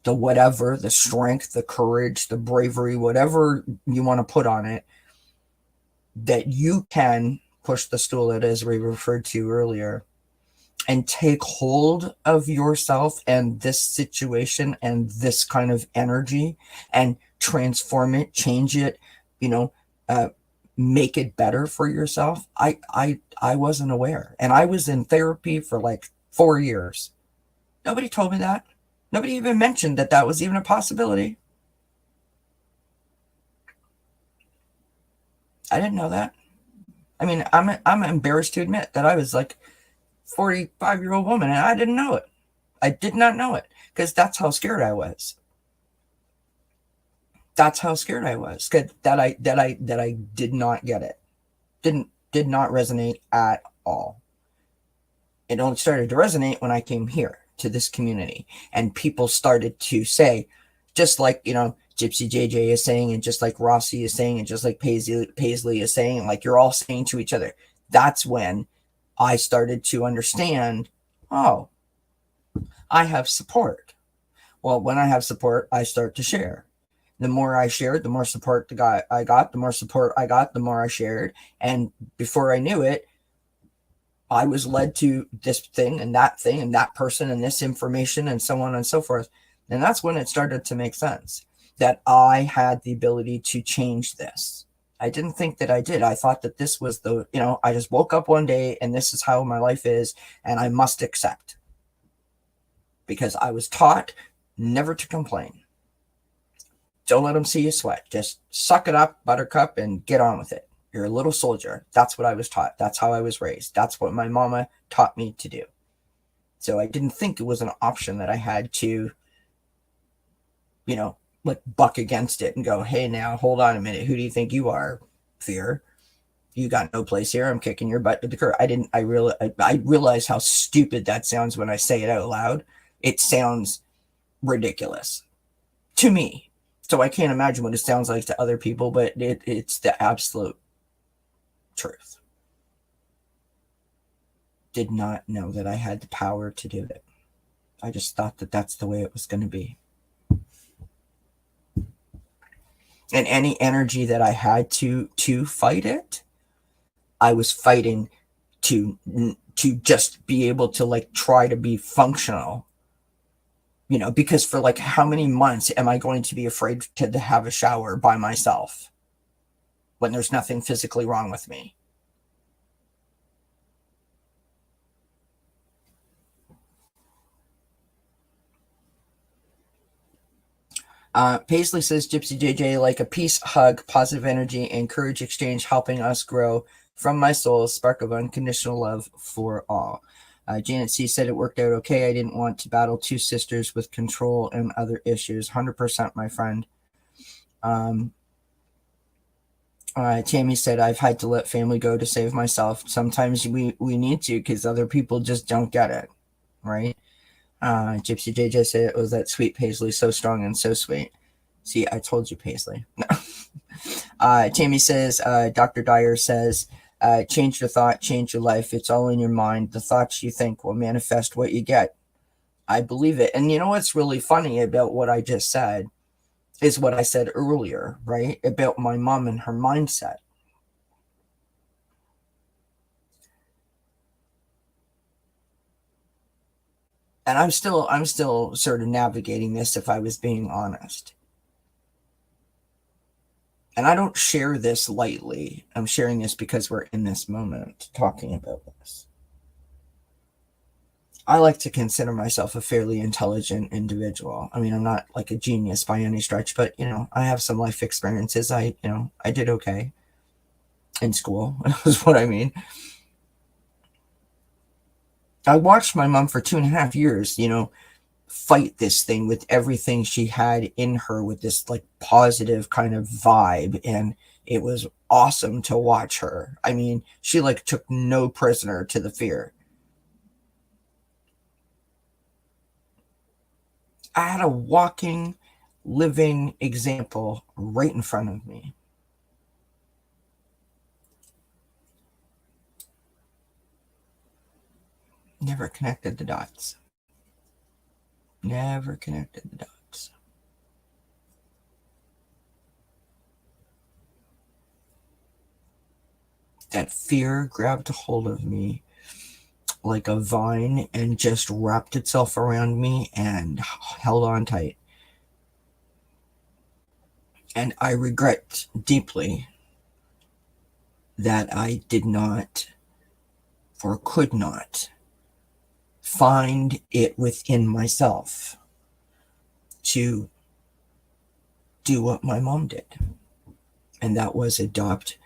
the whatever, the strength, the courage, the bravery, whatever you want to put on it, that you can push the stool, as we referred to earlier, and take hold of yourself and this situation and this kind of energy and transform it, change it, make it better for yourself. I wasn't aware. And I was in therapy for like 4 years. Nobody told me that. Nobody even mentioned that that was even a possibility. I didn't know that. I mean, I'm embarrassed to admit that I was like 45-year-old woman and I didn't know it. I did not know it, because that's how scared I was. That's how scared I was, that I did not get it. Did not resonate at all. It only started to resonate when I came here to this community, and people started to say, just like, Gypsy JJ is saying, and just like Rossi is saying, and just like Paisley is saying, like you're all saying to each other. That's when I started to understand, oh, I have support. Well, when I have support, I start to share. The more I shared, the more support I got, the more support I got, the more I shared. And before I knew it, I was led to this thing and that person and this information and so on and so forth. And that's when it started to make sense that I had the ability to change this. I didn't think that I did. I thought that this was I just woke up one day and this is how my life is and I must accept. because I was taught never to complain. Don't let them see you sweat. Just suck it up, buttercup, and get on with it. You're a little soldier. That's what I was taught. That's how I was raised. That's what my mama taught me to do. So I didn't think it was an option that I had to, like buck against it and go, hey, now hold on a minute. Who do you think you are, fear? You got no place here. I'm kicking your butt to the curb. I realize how stupid that sounds when I say it out loud. It sounds ridiculous to me. So I can't imagine what it sounds like to other people, but it's the absolute truth. Did not know that I had the power to do it. I just thought that that's the way it was going to be. And any energy that I had to fight it, I was fighting to just be able to like try to be functional, because for like how many months am I going to be afraid to have a shower by myself when there's nothing physically wrong with me? Paisley says, Gypsy JJ, like a peace, hug, positive energy, and courage exchange, helping us grow from my soul, spark of unconditional love for all. Janet C said it worked out okay. I didn't want to battle two sisters with control and other issues. 100%, my friend. Tammy said, I've had to let family go to save myself. Sometimes we need to because other people just don't get it, right? Gypsy JJ said it was that sweet Paisley, so strong and so sweet. See, I told you, Paisley. Tammy says, Dr. Dyer says, change your thought, change your life. It's all in your mind. The thoughts you think will manifest what you get. I believe it. And you know what's really funny about what I just said is what I said earlier, right? About my mom and her mindset. And I'm still sort of navigating this, if I was being honest. And I don't share this lightly. I'm sharing this because we're in this moment talking about this. I like to consider myself a fairly intelligent individual. I mean, I'm not like a genius by any stretch, but I have some life experiences. I did okay in school. Is what I mean. I watched my mom for 2.5 years, fight this thing with everything she had in her, with this like positive kind of vibe. And it was awesome to watch her. I mean, she like took no prisoner to the fear. I had a walking, living example right in front of me. Never connected the dots. Never connected the dots. That fear grabbed a hold of me like a vine and just wrapped itself around me and held on tight. And I regret deeply that I did not or could not find it within myself to do what my mom did. And that was adopt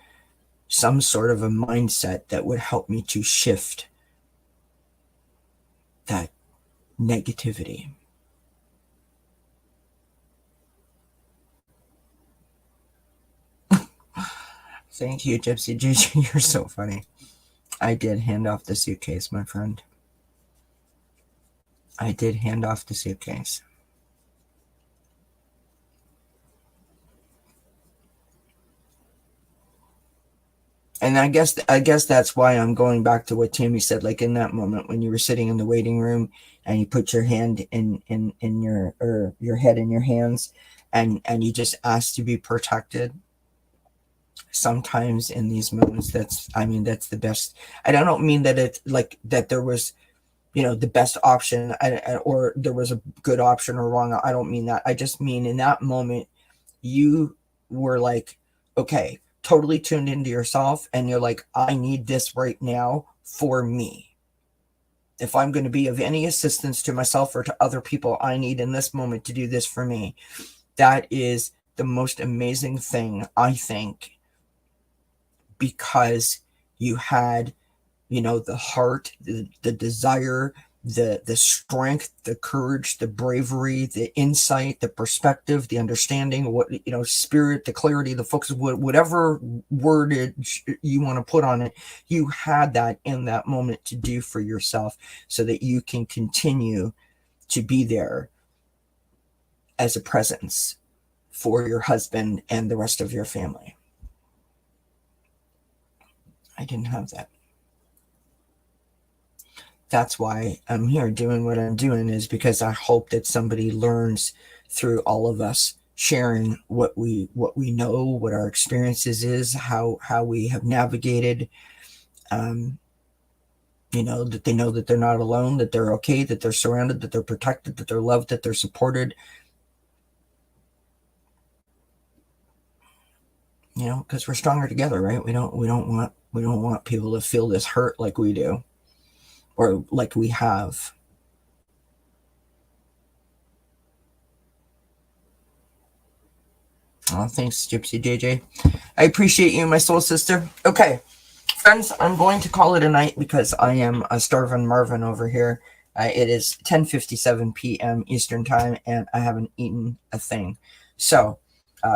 some sort of a mindset that would help me to shift that negativity. Thank you, Gypsy JJ. You're so funny. I did hand off the suitcase, my friend. I did hand off the suitcase. And I guess that's why I'm going back to what Tammy said, like in that moment when you were sitting in the waiting room and you put your hand in your head in your hands and you just asked to be protected. Sometimes in these moments, that's the best. I don't mean that it's like that there was, the best option or there was a good option or wrong. I don't mean that. I just mean in that moment, you were like, okay, totally tuned into yourself. And you're like, I need this right now for me. If I'm going to be of any assistance to myself or to other people, I need in this moment to do this for me. That is the most amazing thing, I think, because you had, the heart, the desire, the strength, the courage, the bravery, the insight, the perspective, the understanding, what, spirit, the clarity, the focus, whatever wordage you want to put on it, you had that in that moment to do for yourself so that you can continue to be there as a presence for your husband and the rest of your family. I didn't have that. That's why I'm here doing what I'm doing, is because I hope that somebody learns through all of us sharing what we know, what our experiences is, how we have navigated, that they know that they're not alone, that they're okay, that they're surrounded, that they're protected, that they're loved, that they're supported. Because we're stronger together, right? We don't want people to feel this hurt like we do, or like we have. Oh, thanks, Gypsy JJ. I appreciate you, my soul sister. Okay, friends, I'm going to call it a night because I am a starving Marvin over here. It is 10:57 p.m. Eastern time, and I haven't eaten a thing. So,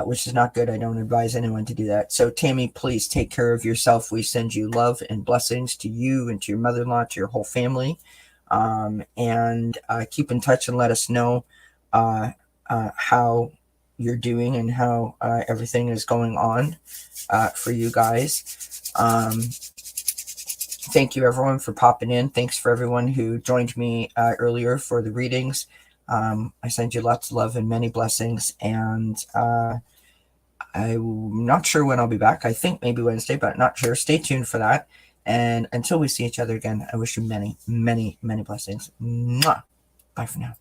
which is not good. I don't advise anyone to do that. So, Tammy, please take care of yourself. We send you love and blessings to you and to your mother-in-law, to your whole family. And keep in touch and let us know how you're doing and how everything is going on for you guys. Thank you, everyone, for popping in. Thanks for everyone who joined me earlier for the readings. I send you lots of love and many blessings. And I'm not sure when I'll be back. I think maybe Wednesday, but not sure. Stay tuned for that. And until we see each other again, I wish you many, many, many blessings. Mwah. Bye for now.